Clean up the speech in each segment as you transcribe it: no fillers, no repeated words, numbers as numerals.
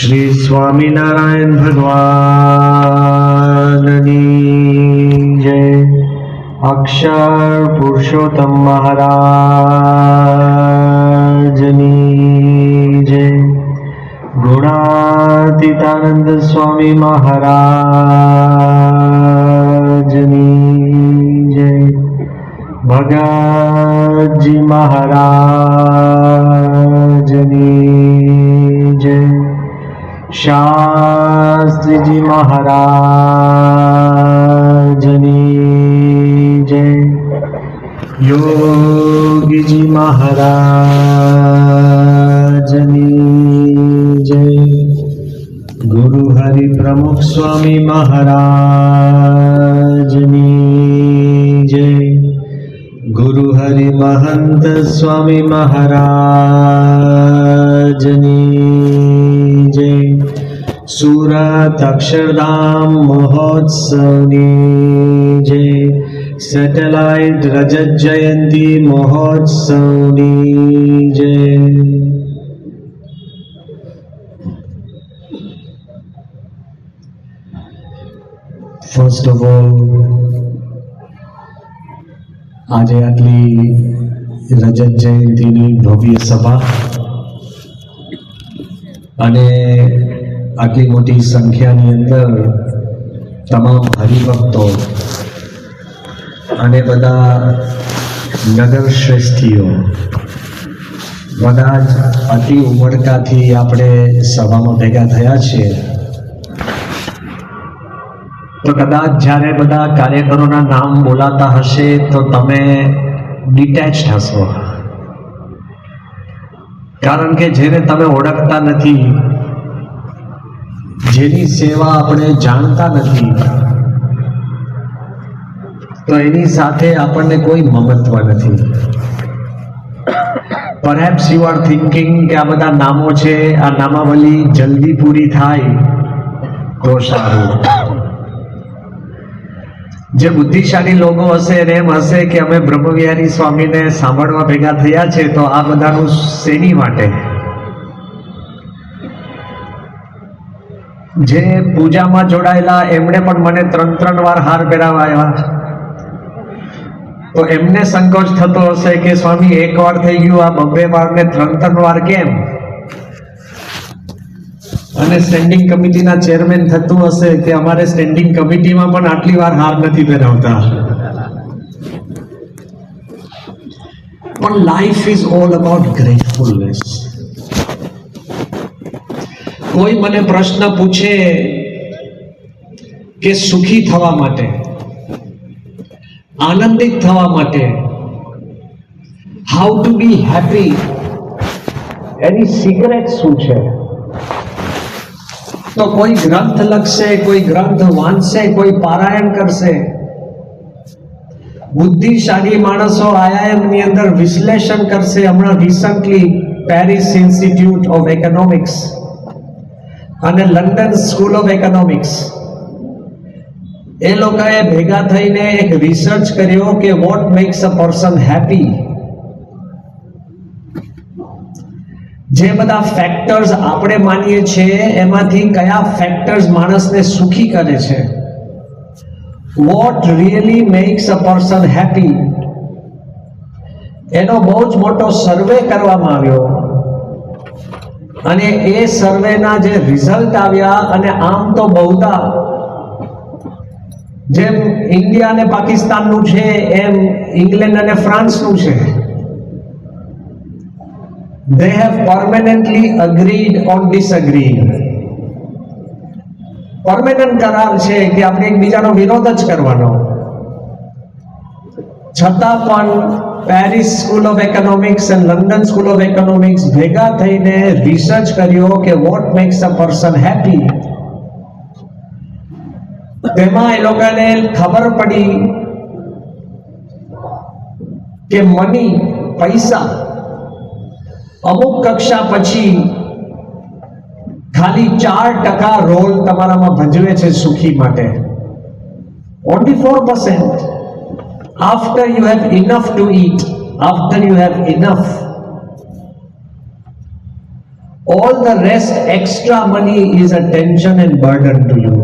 श्री स्वामीनारायण भगवान जय। अक्षर पुरुषोत्तम महाराज जय। गुणातीतानंद स्वामी महाराज जय। भगत जी महाराज जय। शास्त्री जी महाराज जय। योगी जी महाराज जय। गुरु हरि प्रमुख स्वामी महाराज जय। गुरु हरि महंत स्वामी महाराज जय। सूरत अक्षरधाम महोत्सव जय। सैटेलाइट रजत जयंती महोत्सव जय। फर्स्ट ऑफ ऑल આજે આટલી રજત જયંતીની ભવ્ય સભા અને આટલી મોટી સંખ્યાની અંદર તમામ હરિભક્તો અને બધા નગર શ્રેષ્ઠીઓ બધા જ અતિ ઉમળકાથી આપણે સભામાં ભેગા થયા છીએ। તો કદાચ જ્યારે બધા કાર્યકરોના નામ બોલાતા હશે તો તમે ડિટેચ્ડ હશો, કારણ કે જેને તમે ઓળખતા નથી, જેની સેવા આપણે જાણતા નથી, તો એની સાથે આપણને કોઈ મમત્વ નથી। પરહેપ્સ યુ આર થિંકિંગ કે આ બધા નામો છે, આ નામાવલી જલ્દી પૂરી થાય તો સારું। જે બુદ્ધિશાળી લોકો હશે એમ હશે કે અમે બ્રહ્મવિહારી સ્વામીને સાંભળવા ભેગા થયા છે, તો આ બધાનું શેની માટે? જે પૂજામાં જોડાયેલા એમણે પણ મને 3 વાર હાર પહેરાવાયા, તો એમને સંકોચ થતો હશે કે સ્વામી એક વાર થઈ ગયું, આ 2 વાર ને 3 વાર કેમ? અને સ્ટેન્ડિંગ કમિટીના ચેરમેન થતું હશે કે અમારે સ્ટેન્ડિંગ કમિટીમાં પણ આટલી વાર હાર નથી પહેરાવતા। પણ લાઈફ ઇઝ ઓલ અબાઉટ ગ્રેટફુલનેસ। કોઈ મને પ્રશ્ન પૂછે કે સુખી થવા માટે, આનંદિત થવા માટે, how to B happy, any secret શું છે? તો કોઈ ગ્રંથ લખશે, કોઈ ગ્રંથ વાંચશે, કોઈ પારાયણ કરશે। બુદ્ધિશાળી માણસો IIM ની અંદર વિશ્લેષણ કરશે। હમણાં recently Paris institute of economics અને લંડન સ્કૂલ ઓફ ઇકોનોમિક્સ એ લોકોએ ભેગા થઈને એક રિસર્ચ કર્યો કે what makes a person happy. જે બધા ફેક્ટર્સ આપણે માનીએ છીએ એમાંથી કયા ફેક્ટર્સ માણસને સુખી કરે છે? What really makes a person happy, એનો બહુ જ મોટો સર્વે કરવામાં આવ્યો અને એ સર્વેના જે રિઝલ્ટ આવ્યા, અને આમ તો બહુધા જેમ ઇન્ડિયા અને પાકિસ્તાનનું છે એમ ઇંગ્લેન્ડ અને ફ્રાન્સનું છે। They have permanently agreed on disagreeing. Permanent કરાર છે કે આપણે એકબીજાનો વિરોધ જ કરવાનો। છતાં પણ પેરિસ સ્કૂલ ઓફ ઇકોનોમિક્સ અને લંડન સ્કૂલ ઓફ ઇકોનોમિક્સ ભેગા થઈને રિસર્ચ કર્યો કે what makes a person happy. તેમાં એ લોકોને ખબર પડી કે મની, પૈસા અમુક કક્ષા પછી ખાલી 4% રોલ તમારામાં ભજવે છે સુખી માટે। Only 4%. After you have enough to eat, after you have enough, All the rest extra money is a tension and burden to you.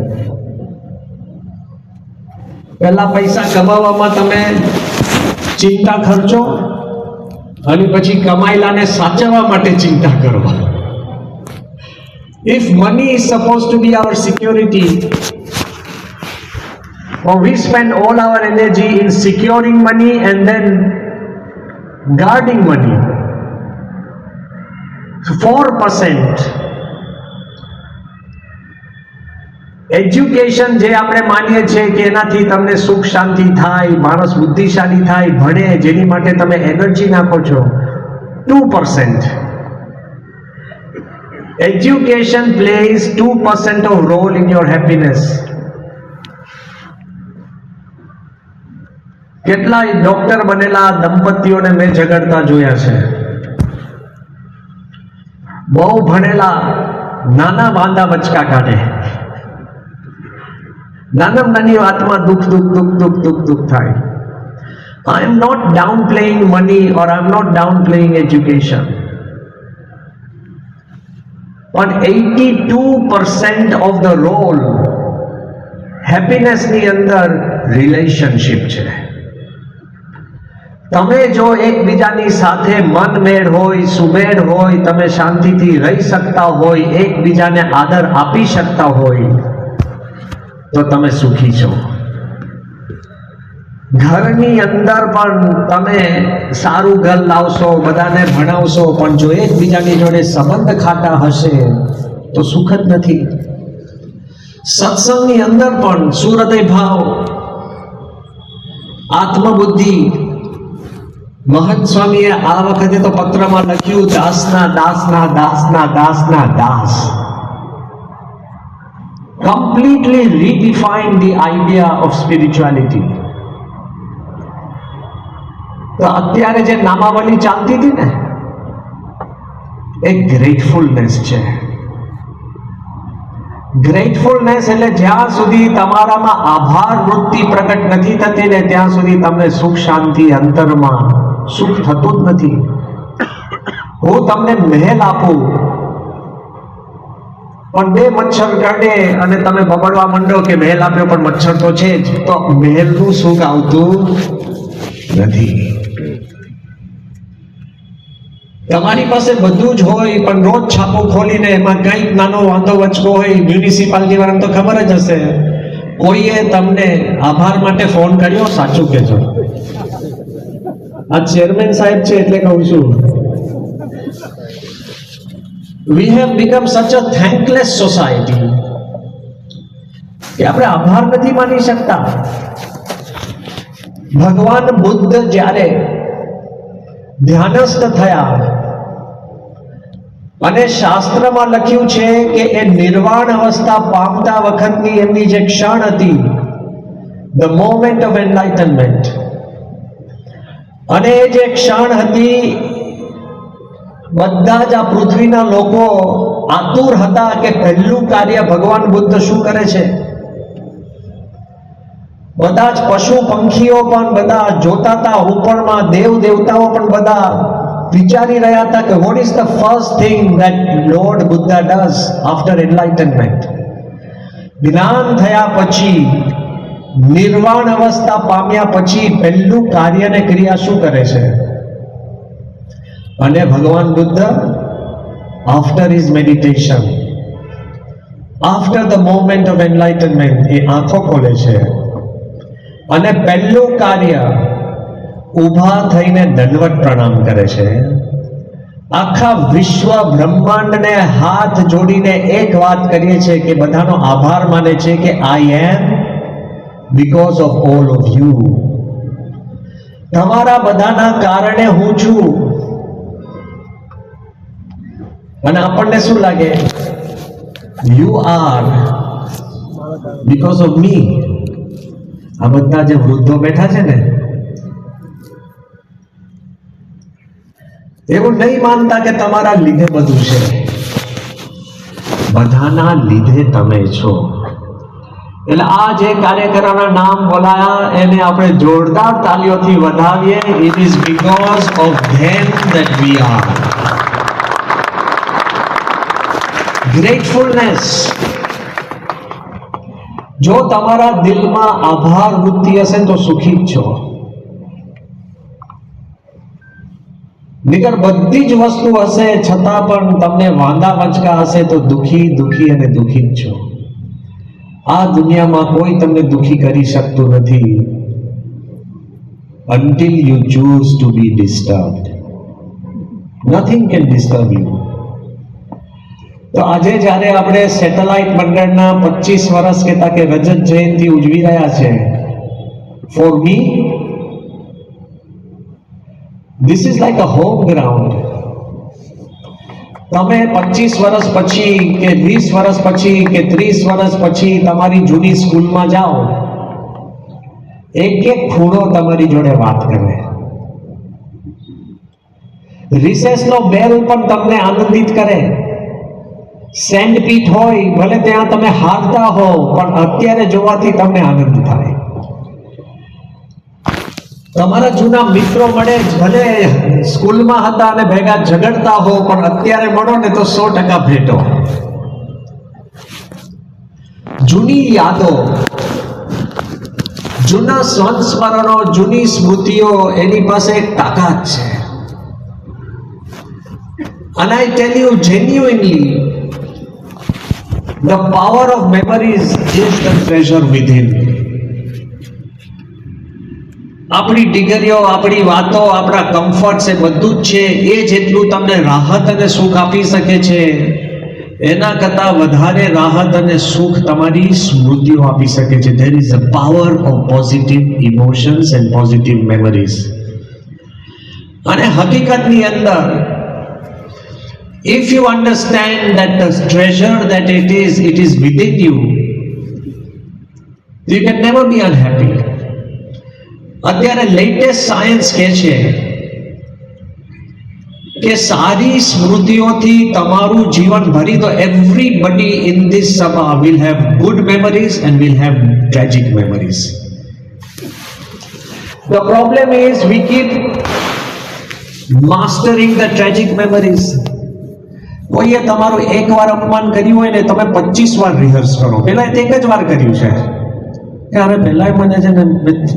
પહેલા પૈસા કમાવામાં તમે ચિંતા ખર્ચો અને પછી કમાયેલાને સાચવવા માટે ચિંતા કરો. If money is supposed to be our security, or we spend all our energy in securing money and then guarding money. 4% education જે આપણે માનીએ છીએ કે એનાથી તમને સુખ શાંતિ થાય, માણસ બુદ્ધિશાળી થાય, ભણે, જેની માટે તમે એનર્જી નાખો છો, 2%. Education plays 2% of role in your happiness. કેટલાય ડોક્ટર બનેલા દંપતીઓને મેં ઝઘડતા જોયા છે. બહુ ભણેલા નાના વાંદા બચકા કાઢે. નાનામાં નાની વાતમાં દુઃખ થાય. I am not downplaying money or I am not downplaying education. But 82% of the role happiness ની અંદર રિલેશનશિપ છે. તમે જો એકબીજાની સાથે મનમેળ હોય, સુમેળ હોય, તમે શાંતિથી રહી શકતા હોય, એકબીજાને આદર આપી શકતા હોય, તો તમે સુખી છો. ઘરની અંદર પણ તમે સારું ઘર લાવશો, બધાને ભણાવશો, પણ જો એકબીજાની જોડે સંબંધ ખાતા હશે તો સુખ જ નથી. સત્સંગની અંદર પણ સુહૃદય ભાવ, આત્મબુદ્ધિ. મહંત સ્વામીએ આ વખતે તો પત્રમાં લખ્યું, દાસના દાસના દાસના દાસના દાસ. Completely redefine the idea of spirituality. તો અત્યારે જે નામાવલી ચાલતી હતી ને, એ ગ્રેટફુલનેસ છે. ગ્રેટફુલનેસ એટલે જ્યાં સુધી તમારામાં આભાર વૃત્તિ પ્રગટ નથી થતી ને ત્યાં સુધી તમને સુખ શાંતિ અંતરમાં સુખ થતું જ નથી. હું તમને મહેલ આપું પણ બે મચ્છર કરડે અને તમે બબડવા માંડો કે મહેલ આપ્યો પણ મચ્છર તો છે જ, તો મહેલનું સુખ આવતું નથી. તમારી પાસે બધું જ હોય પણ રોજ છાપો ખોલીને એમાં કંઈક નાનો વાંધો વચકો હોય, મ્યુનિસિપાલિટી વાળાને તો ખબર જ હશે, કોઈએ તમને આભાર માટે ફોન કર્યો? સાચું કહેજો. આ ચેરમેન સાહેબ છે એટલે કહું છું. We have become such a thankless society કે આપણે આભાર નથી માની શકતા. ભગવાન બુદ્ધ જ્યારે ધ્યાનસ્થ થયા અને શાસ્ત્રમાં લખ્યું છે કે એ નિર્વાણ અવસ્થા પામતા વખતની એમની જે ક્ષણ હતી, ધ મોમેન્ટ ઓફ એનલાઇટનમેન્ટ, અને એ જે ક્ષણ હતી, બધા જ આ પૃથ્વીના લોકો આતુર હતા કે પહેલું કાર્ય ભગવાન બુદ્ધ શું કરે છે. બધા જ પશુ પંખીઓ પણ બધા જોતા હતા, ઉપરમાં દેવ દેવતાઓ પણ બધા વિચારી રહ્યા હતા કે what is the first thing that lord Buddha does after enlightenment. જ્ઞાન થયા પછી, નિર્વાણ અવસ્થા પામ્યા પછી પહેલું કાર્ય ને ક્રિયા શું કરે છે? અને ભગવાન Buddha after his meditation, after the moment of enlightenment, એ આંખો ખોલે છે અને પહેલું કાર્ય ઊભા થઈને દંડવત પ્રણામ કરે છે. આખા વિશ્વ બ્રહ્માંડને હાથ જોડીને એક વાત કરીએ છે કે બધાનો આભાર માને છે કે I am because of all of you. તમારા બધાના કારણે હું છું. અને આપણને શું લાગે? You are because of me. આ બધા જે વૃદ્ધો બેઠા છે ને, એવું નહીં માનતા કે તમારા લીધે બધું છે. બધાના લીધે તમે છો. એટલે આ જે કાર્યકરોના નામ બોલાયા એને આપણે જોરદાર તાલીઓથી વધાવીએ. It is because of them that we are. Gratefulness. જો તમારા દિલમાં આભાર વૃત્તિ હશે તો સુખી જ છો. નીકળ બધી જ વસ્તુ હશે છતાં પણ તમને વાંધા વચકા હશે તો દુખી અને દુખી જ છો. આ દુનિયામાં કોઈ તમને દુખી કરી શકતું નથી until you choose to be disturbed. Nothing can disturb you. તો આજે જ્યારે આપણે સેટેલાઇટ મંડળના 25 વર્ષ કહેતા કે રજત જયંતિ ઉજવી રહ્યા છે, for me this is like a home ground. તમે 25 વર્ષ પછી કે 20 વર્ષ પછી કે 30 વર્ષ પછી તમારી જૂની સ્કૂલમાં જાઓ, એક ખૂણો તમારી જોડે વાત કરે. રિસેસનો બેલ પણ તમને આનંદિત કરે. સેન્ડપીટ હોય ભલે ત્યાં તમે હારતા હો પણ અત્યારે જોવાથી તમને આનંદ થાય. તમારા જૂના મિત્રો મળે ભલે સ્કૂલમાં હતા અને ભેગા ઝઘડતા હો પણ અત્યારે મળો ને તો 100% ભેટો. જૂની યાદો, જૂના સંસ્મરણો, જૂની સ્મૃતિઓ એની પાસે એક તાકાત છે. And I tell you genuinely, the power of memories is the treasure within. આપણી ડિગ્રીઓ, આપણી વાતો, આપણા કમ્ફર્ટ્સ એ બધું જ છે. એ જેટલું તમને રાહત અને સુખ આપી શકે છે એના કરતાં વધારે રાહત અને સુખ તમારી સ્મૃતિઓ આપી શકે છે. There is a power of positive emotions and positive memories. અને હકીકતની અંદર if you understand that the treasure that it is within you, you can never be unhappy. અત્યારે લેટેસ્ટ સાયન્સ કહે છે કે સારી સ્મૃતિઓથી તમારું જીવન ભરી દો. એવરીબડી ઇન ધીસ સભા will have good memories and will have tragic memories. The problem is we keep mastering the tragic memories. કોઈએ તમારું એકવાર અપમાન કર્યું હોય ને તમે 25 વાર રિહર્સ કરો. પેલા એક જ વાર કર્યું છે કે અરે પહેલા મને છે ને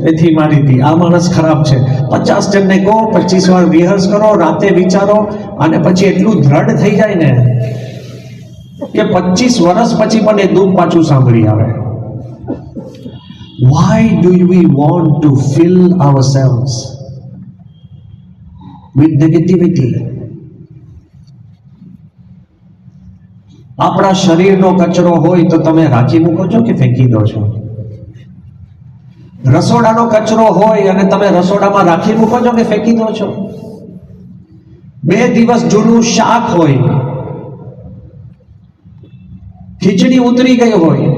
મેથી મારી હતી, આ માણસ ખરાબ છે. 50 જણને કહો, 25 વાર રિહર્સ કરો, રાતે વિચારો અને પછી એટલું દ્રઢ થઈ જાય ને કે 25 વર્ષ પછી પણ એ દુઃખ પાછું સાંભળી આવે. Why do we want to fill ourselves with negativity? આપણા શરીરનો કચરો હોય તો તમે રાખી મૂકો છો કે ફેંકી દો છો? રસોડાનો કચરો હોય અને તમે રસોડામાં રાખી મૂકો છો કે ફેંકી દો છો? 2 દિવસ જૂનું શાક હોય, ખીચડી ઉતરી ગઈ હોય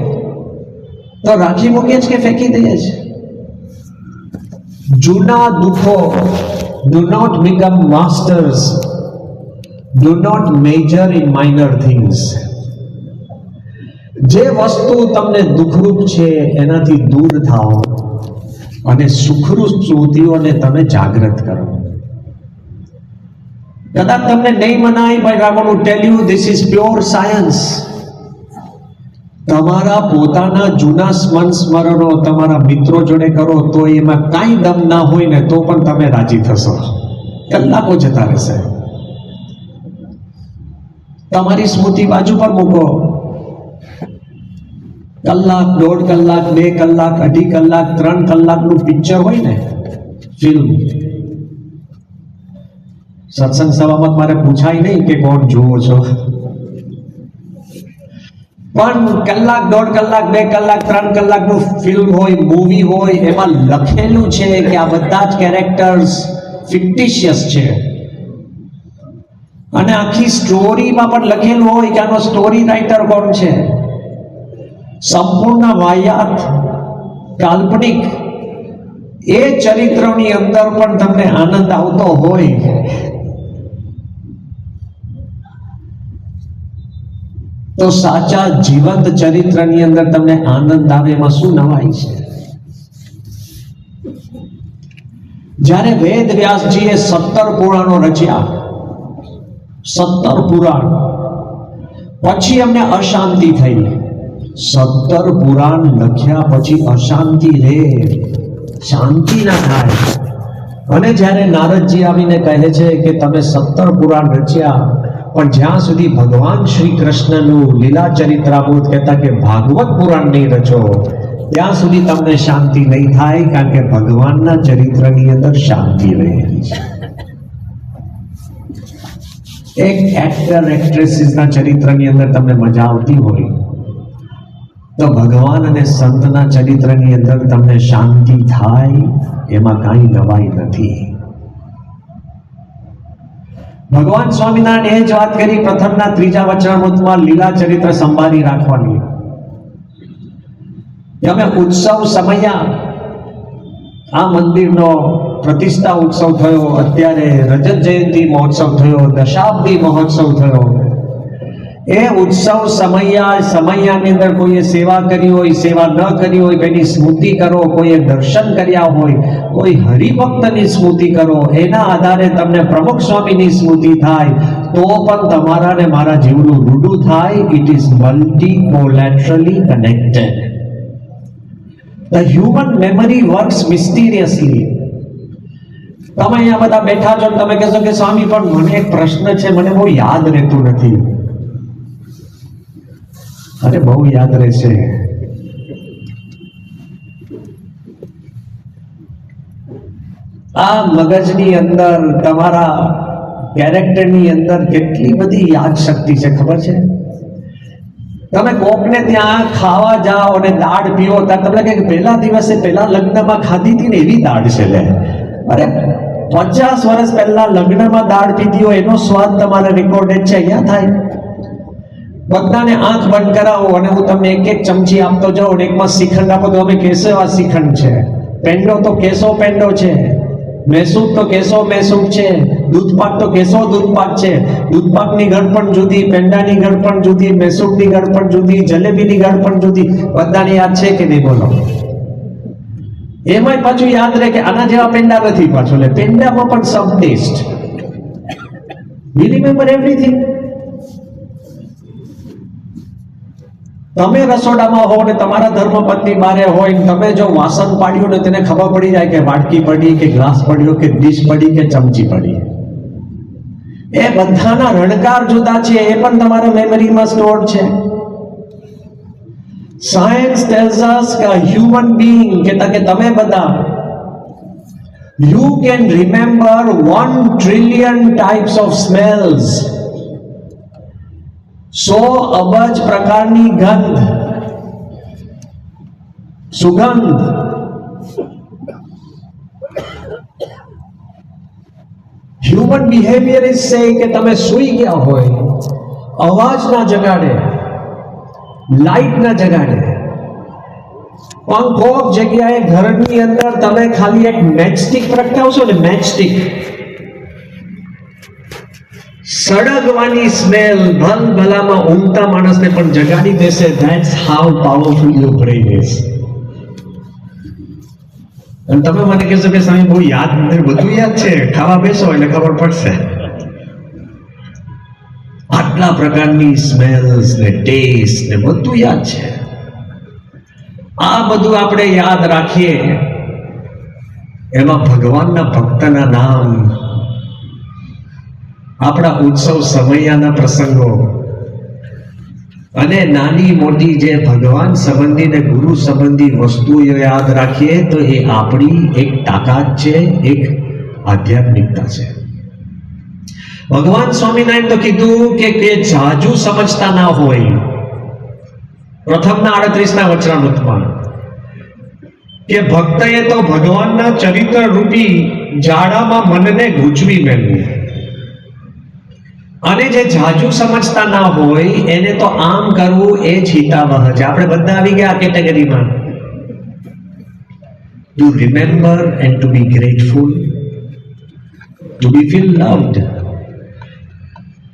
તો રાખી મૂકીએ જ કે ફેંકી દઈએ જ? જૂના દુઃખો, do not become masters, do not major in minor things. જે વસ્તુ તમને દુઃખરૂપ છે એનાથી દૂર થાઓ અને સુખરૂપ સ્મૃતિઓને તમે જાગૃત કરો. કદાચ તમને નહીં મનાય, but I want to tell you this is pure science. તમારા પોતાના જૂના સ્મરણો તમારા મિત્રો જોડે કરો તો એમાં કાંઈ દમ ના હોય ને તો પણ તમે રાજી થશો. કલાકો જતા રહેશે. તમારી સ્મૃતિ બાજુ પર મૂકો. કલાક, 1.5 કલાક, 2 કલાક, 2.5 કલાક, 3 કલાકનું પિક્ચર હોય ને, ફિલ્મ. સત્સંગ સભામાં મારે પૂછાય નહીં કે કોણ જુઓ છો, પણ કલાક, 1.5 કલાક, 2 કલાક, 3 કલાકનું ફિલ્મ હોય, મૂવી હોય, એમાં લખેલું છે કે આ બધા જ કેરેક્ટર્સ ફિક્ટિશિયસ છે અને આખી સ્ટોરીમાં પણ લખેલું હોય કે આનો સ્ટોરી રાઇટર કોણ છે. સંપૂર્ણ વાહિયાત, કાલ્પનિક. એ ચરિત્રોની અંદર પણ તમને આનંદ આવતો હોય તો સાચા જીવંત ચરિત્રની અંદર તમને આનંદ આવે એમાં શું નવાઈ છે? જ્યારે વેદ વ્યાસજીએ 17 પુરાણો રચ્યા, 17 પુરાણ, પછી અમને અશાંતિ થઈ. 17 પુરાણ લખ્યા પછી અશાંતિ રે, શાંતિ ના થાય. અને જ્યારે નારદજી આવીને કહે છે કે તમે 17 પુરાણ રચ્યા, પણ જ્યાં સુધી ભગવાન શ્રી કૃષ્ણનું લીલા ચરિત્રામૃત કહેતા કે ભાગવત પુરાણ નહીં રચો, ત્યાં સુધી તમને શાંતિ નહીં થાય, કારણ કે ભગવાનના ચરિત્રની અંદર શાંતિ રહેલી છે. એક એક્ટર એક્ટ્રેસીસના ચરિત્રની અંદર તમને મજા આવતી હોય, તો ભગવાન અને સંતના ચરિત્રની અંદર તમને શાંતિ થાય, એમાં કાંઈ નવાઈ નથી. ભગવાન સ્વામિનારાયણ એ જ વાત કરી પ્રથમના 3જા વચનામૃતમાં, લીલા ચરિત્ર સંભાળી રાખવાની. અમે ઉત્સવ સમયા, આ મંદિરનો પ્રતિષ્ઠા ઉત્સવ થયો, અત્યારે રજત જયંતિ મહોત્સવ થયો, દશાબ્દી મહોત્સવ થયો. એ ઉત્સવ સમયાની અંદર કોઈએ સેવા કરી હોય, સેવા ન કરી હોય, એની સ્મૃતિ કરો. કોઈએ દર્શન કર્યા હોય, કોઈ હરિભક્તની સ્મૃતિ કરો. એના આધારે તમને પ્રમુખ સ્વામીની સ્મૃતિ થાય, તો પણ તમારા ને મારા જીવનું રૂડું થાય. It is multicollaterally connected. The human memory works mysteriously. તમે અહીંયા બધા બેઠા છો, તમે કહેશો કે સ્વામી પણ મને એક પ્રશ્ન છે, મને બહુ યાદ રહેતું નથી. અરે બહુ યાદ રહેશે. આ મગજની અંદર, તમારા કેરેક્ટરની અંદર કેટલી બધી યાદ શક્તિ છે ખબર છે? તમે કોકને ત્યાં ખાવા જાઓ અને દાળ પીવો, ત્યાં તમને લાગે કે પહેલા દિવસે પહેલા લગ્નમાં ખાધી હતી ને એવી દાળ છે. લે, અરે 50 વર્ષ પહેલા લગ્નમાં દાળ પીધી હોય એનો સ્વાદ તમારે રેકોર્ડેડ છે, અહીંયા થાય. બધાને આંખ બંધ કરાવો અને હું તમને એક એક ચમચી આપતો જાઉં, એકમાં શ્રીખંડ આપો તો અમે કેસો એવા શ્રીખંડ છે, પેંડો તો કેસો પેંડો છે, મૈસૂર તો કેસો મૈસૂર છે, દૂધપાક તો કેસો દૂધપાક છે. દૂધપાકની ગળપણ જુદી, પેંડાની ગળપણ જુદી, મૈસૂરની ગળપણ જુદી, જલેબીની ગળપણ જુદી. બધાને યાદ છે કે નહીં બોલો? એમાંય પાછું યાદ રહે કે આના જેવા પેંડા નથી. પાછું લે, પેંડામાં પણ સબ ટેસ્ટ. વી રિમેમ્બર એવરીથિંગ. તમે રસોડામાં હો ને તમારા ધર્મપત્ની બારે હોય, તમે જો વાસણ પાડ્યું ને તેને ખબર પડી જાય કે વાટકી પડી કે ગ્લાસ પડ્યો કે ડીશ પડી કે ચમચી પડી. એ બધાના રણકાર જુદા છે, એ પણ તમારા મેમરીમાં સ્ટોર છે. સાયન્સ ટેલ્સ અસ કે હ્યુમન બીઈંગ, કહેતા કે તમે બધા you can remember 1 trillion types of smells. 100 અબજ પ્રકારની ગંધ, સુગંધ. હ્યુમન બિહેવિયર ઇઝ સે કે તમે સૂઈ ગયા હોય, અવાજ ના જગાડે, લાઈટ ના જગાડે, પણ કોક જગ્યાએ ઘરની અંદર તમે ખાલી એક મેચસ્ટિક પ્રગટાવશો ને, મેચસ્ટિક, સળગવાની સ્મેલ ભલ ભલામાં ઊંઘતા માણસને પણ જગાડી દેશે. That's how powerful your brain is. અને તમે મને કહેશો કે સ્વામી બહુ યાદ નથી, બધું યાદ છે, ખાવા બેસો એટલે ખબર પડશે. આટલા પ્રકારની સ્મેલ્સ ને ટેસ્ટ ને બધું યાદ છે. આ બધું આપણે યાદ રાખીએ, એમાં ભગવાનના ભક્તના નામ, આપણા ઉત્સવ સમયાના પ્રસંગો અને નાની મોટી જે ભગવાન સંબંધી ને ગુરુ સંબંધી વસ્તુઓ યાદ રાખીએ તો એ આપણી એક તાકાત છે, એક આધ્યાત્મિકતા છે. ભગવાન સ્વામિનારાયણ તો કીધું કે જાજુ સમજતા ના હોય, પ્રથમના 38ના વચનામૃતમાં, કે ભક્તએ તો ભગવાનના ચરિત્ર રૂપી જાડામાં મનને ગૂંચવી મેળવું. અને જે જાજુ સમજતા ના હોય એને તો આમ કરવું એ જ હિતાવહ છે. આપણે બધા આવી ગયા આ કેટેગરીમાં. To remember and to be grateful, to be feel loved.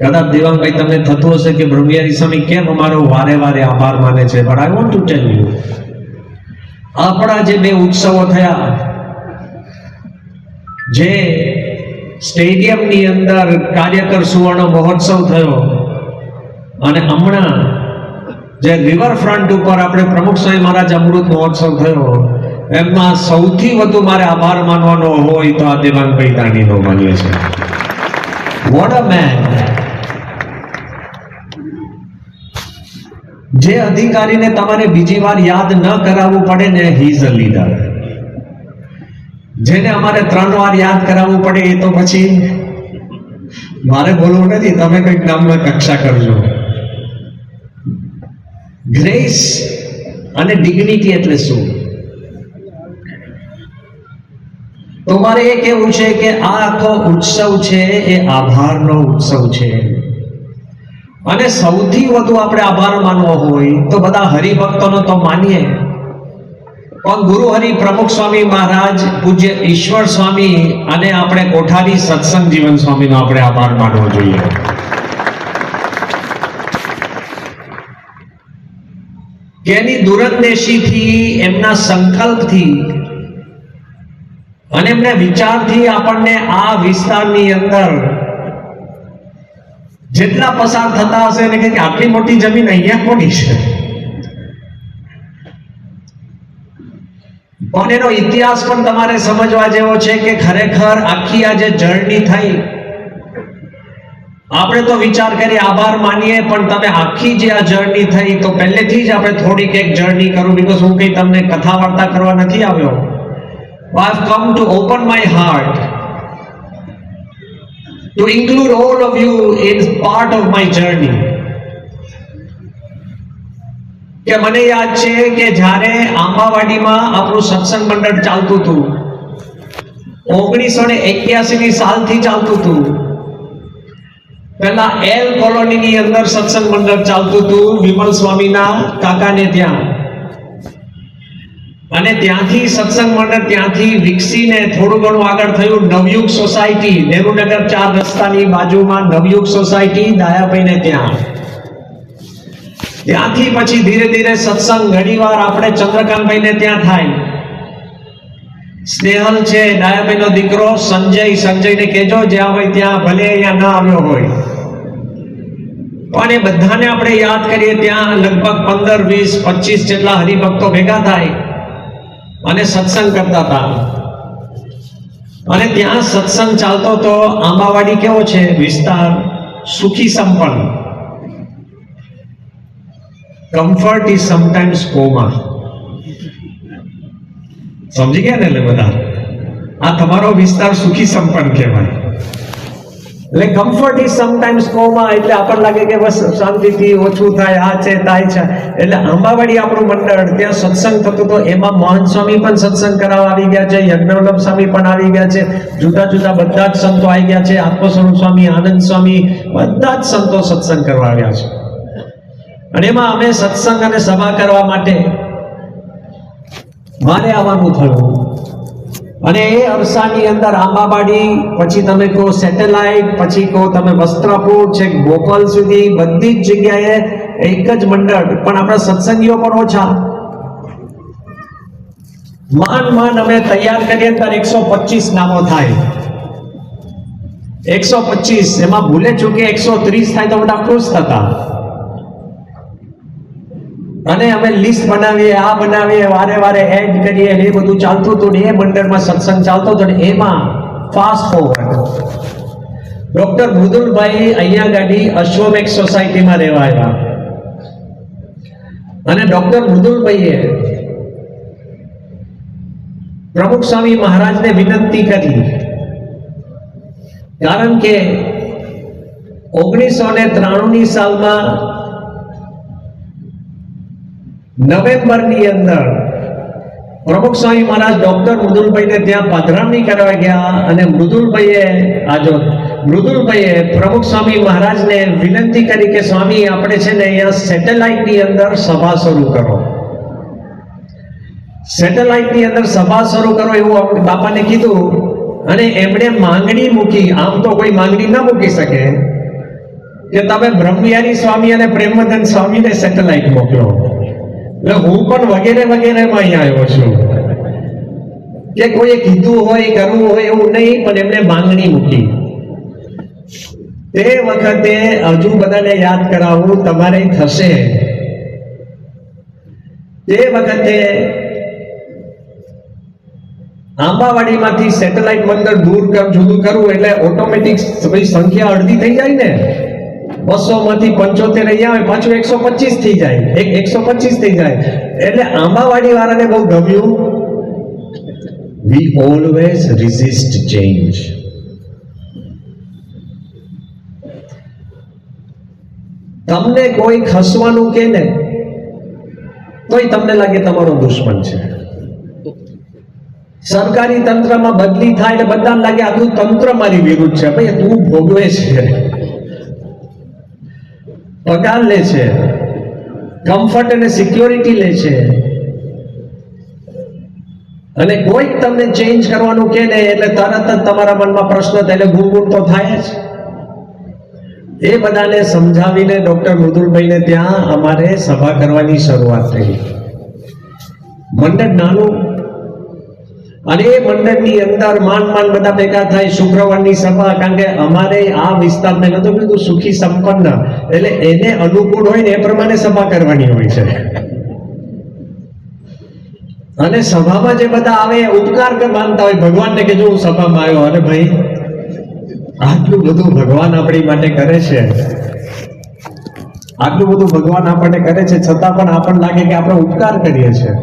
કદાચ દેવાંગભાઈ તમને થતું હશે કે બ્રહ્મયારી સ્વામી કેમ અમારો વારે વારે આભાર માને છે, but I want to tell you, આપણા જે 2 ઉત્સવો થયા, જે સ્ટેડિયમની અંદર કાર્યકર સુવર્ણ મહોત્સવ થયો અને હમણાં જે રિવરફ્રન્ટ ઉપર આપણે પ્રમુખ સ્વામી મહારાજ અમૃત મહોત્સવ થયો, એમાં સૌથી વધુ મારે આભાર માનવાનો હોય તો આ દેવાંગભાઈ દાણીનો માનીએ છે. What a man! જે અધિકારીને તમારે બીજી વાર યાદ ન કરાવવું પડે ને, હી ઇઝ અ લીડર. જેને અમારે 3 વાર યાદ કરાવવું પડે એ તો પછી મારે બોલવું નથી, તમે કંઈક નામમાં કક્ષા કરજો. ગ્રેસ અને ડિગ્નિટી એટલે શું? તો મારે એ કહેવું છે કે આ આખો ઉત્સવ છે એ આભારનો ઉત્સવ છે. અને સૌથી વધુ આપણે આભાર માનવો હોય તો બધા હરિભક્તોનો તો માનીએ, પણ ગુરુ હરિ પ્રમુખ સ્વામી મહારાજ, પૂજ્ય ઈશ્વર સ્વામી અને આપણે કોઠારી સત્સંગ જીવન સ્વામીનો આપણે આભાર માનવો જોઈએ. કે એની દૂરંદેશીથી, એમના સંકલ્પથી અને એમના વિચારથી આપણને આ વિસ્તારની અંદર જેટલા પસાર થતા હશે એને કે આટલી મોટી જમીન અહીંયા કોની છે, પણ એનો ઇતિહાસ પણ તમારે સમજવા જેવો છે કે ખરેખર આખી આ જે જર્ની થઈ, આપણે તો વિચાર કરીએ આભાર માનીએ, પણ તમે આખી જે આ જર્ની થઈ તો પહેલેથી જ આપણે થોડીક એક જર્ની કરું, બીકોઝ હું કઈ તમને કથા વાર્તા કરવા નથી આવ્યો. I have come to open my heart to include all of you in part of my journey. કે મને યાદ છે કે જ્યારે આંબાવાડીમાં આપણું સત્સંગ મંડળ ચાલતું હતું, 1981ની સાલથી ચાલતું હતું. પહેલા એલ કોલોનીની અંદર સત્સંગ મંડળ ચાલતું હતું, વિમલ સ્વામીના કાકાને ત્યાં. અને ત્યાંથી સત્સંગ મંડળ ત્યાંથી વિકસીને થોડું ઘણું આગળ થયું નવયુગ સોસાયટી, નેહરુનગર 4 રસ્તાની બાજુમાં નવયુગ સોસાયટી, દાયાભાઈને ત્યાં. ત્યાંથી પછી ધીરે ધીરે સત્સંગ ઘણીવાર આપણે ચંદ્રકાંતભાઈને ત્યાં થાય. સ્નેહલ છે ડાયાભાઈનો દીકરો, સંજયને કહેજો જ્યાં હોય ત્યાં, ભલે અહીંયા ના આવ્યો હોય, પણ એ બધાને આપણે યાદ કરીએ. ત્યાં લગભગ 15, 20, 25 જેટલા હરિભક્તો ભેગા થાય અને સત્સંગ કરતા હતા. અને ત્યાં સત્સંગ ચાલતો તો. આંબાવાડી કેવો છે વિસ્તાર? સુખી સંપન્ન. Comfort is sometimes comma. સમજી ગયા ને? એટલે બધા આ તમારો વિસ્તાર સુખી સંપન્ન કહેવાય. એટલે કમ્ફર્ટ ઇઝ સમટાઈમ્સ કોમા, એટલે આપણને લાગે કે બસ શાંતિથી ઓછું થાય, આ છે થાય છે. એટલે આંબાવાડી આપણું મંડળ, ત્યાં સત્સંગ થતું તો એમાં મહંત સ્વામી પણ સત્સંગ કરાવવા આવી ગયા છે, યજ્ઞવલ્લભ સ્વામી પણ આવી ગયા છે, જુદા જુદા બધા જ સંતો આવી ગયા છે, આત્મસ્વરૂપ સ્વામી, આનંદ સ્વામી, બધા જ સંતો સત્સંગ કરવા આવ્યા છે. અને એમાં અમે સત્સંગ અને સભા કરવા માટે મારે આવવાનું થયું. અને એ અરસાની અંદર આંબાવાડી, પછી તમે કહો સેટેલાઇટ, પછી કહો તમે વસ્ત્રાપુર, છેક બોપલ સુધી, બધી જ જગ્યાએ એક જ મંડળ, પણ આપણા સત્સંગીઓ પણ ઓછા. માંડ અમે તૈયાર કરીએ ત્યારે 125 નામો થાય. 125, એમાં ભૂલે ચૂકે 130 થાય તો બધા ખુશ થતા. અને અમે લિસ્ટ બનાવીએ, આ બનાવીએ, વારે વારે એડ કરીએ, એ બધું ચાલતું હતું. એ મંડળમાં સત્સંગ ચાલતો હતો. એમાં ફાસ્ટ ફોરવર્ડ ડોક્ટર મૃદુલભાઈ અહીંયા ગાડી અશ્વમેઘ સોસાયટીમાં રહેવા આવ્યા. અને ડોક્ટર મૃદુલભાઈએ પ્રમુખ સ્વામી મહારાજને વિનંતી કરી, કારણ કે 1993ની સાલમાં નવેમ્બરની અંદર પ્રમુખ સ્વામી મહારાજ ડોક્ટર મૃદુલભાઈને ત્યાં પાધરામણી કરવા ગયા. અને મૃદુલભાઈએ પ્રમુખ સ્વામી મહારાજને વિનંતી કરી કે સ્વામી આપણે છે ને અહીંયા સેટેલાઇટની અંદર સભા શરૂ કરો. સેટેલાઇટની અંદર સભા શરૂ કરો એવું બાપાને કીધું. અને એમણે માંગણી મૂકી, આમ તો કોઈ માંગણી ન મૂકી શકે, કે તમે બ્રહ્મયારી સ્વામી અને પ્રેમવર્ધન સ્વામીને સેટેલાઇટ મોકલો. એટલે હું પણ વગેરે વગેરેમાં અહીંયા આવ્યો છું. કે કોઈએ કીધું હોય, કરવું હોય એવું નહીં, પણ એમને માંગણી મૂકી. તે વખતે હજુ બધાને યાદ કરાવવું તમારે થશે. તે વખતે આંબાવાડીમાંથી સેટેલાઇટ મંડળ દૂર જુદું કરવું એટલે ઓટોમેટિક સંખ્યા અડધી થઈ જાય ને. 200 માંથી 75 અહીંયા આવે, પાછું 125 થઈ જાય, 125 થઈ જાય. એટલે આંબાવાડી વાળાને બહુ ગમ્યું. We always resist change. તમને કોઈ ખસવાનું કે ને તોય તમને લાગે તમારો દુશ્મન છે. સરકારી તંત્રમાં બદલી થાય એટલે બધાને લાગે આખું તંત્ર મારી વિરુદ્ધ છે. ભાઈ તું ભોગવે છે, પગાર લે છે, કમ્ફર્ટ અને સિક્યોરિટી લે છે, અને કોઈક તમને ચેન્જ કરવાનું કે ને એટલે તરત જ તમારા મનમાં પ્રશ્ન થાય એટલે ગુણગુણ તો થાય જ. એ બધાને સમજાવીને ડોક્ટર મૃદુલભાઈને ત્યાં અમારે સભા કરવાની શરૂઆત થઈ. મંડળ નાનું, અને એ મંડળની અંદર માંડ બધા ભેગા થાય. શુક્રવારની સભા, કારણ કે અમારે આ વિસ્તારને નતું કીધું સુખી સંપન્ન, એટલે એને અનુકૂળ હોય ને એ પ્રમાણે સભા કરવાની હોય છે. અને સભામાં જે બધા આવે ઉપકાર માનતા હોય ભગવાનને કે જો હું સભામાં આવ્યો, અને ભાઈ આટલું બધું ભગવાન આપણી માટે કરે છે, આટલું બધું ભગવાન આપણને કરે છે, છતાં પણ આપણને લાગે કે આપણે ઉપકાર કરીએ છીએ.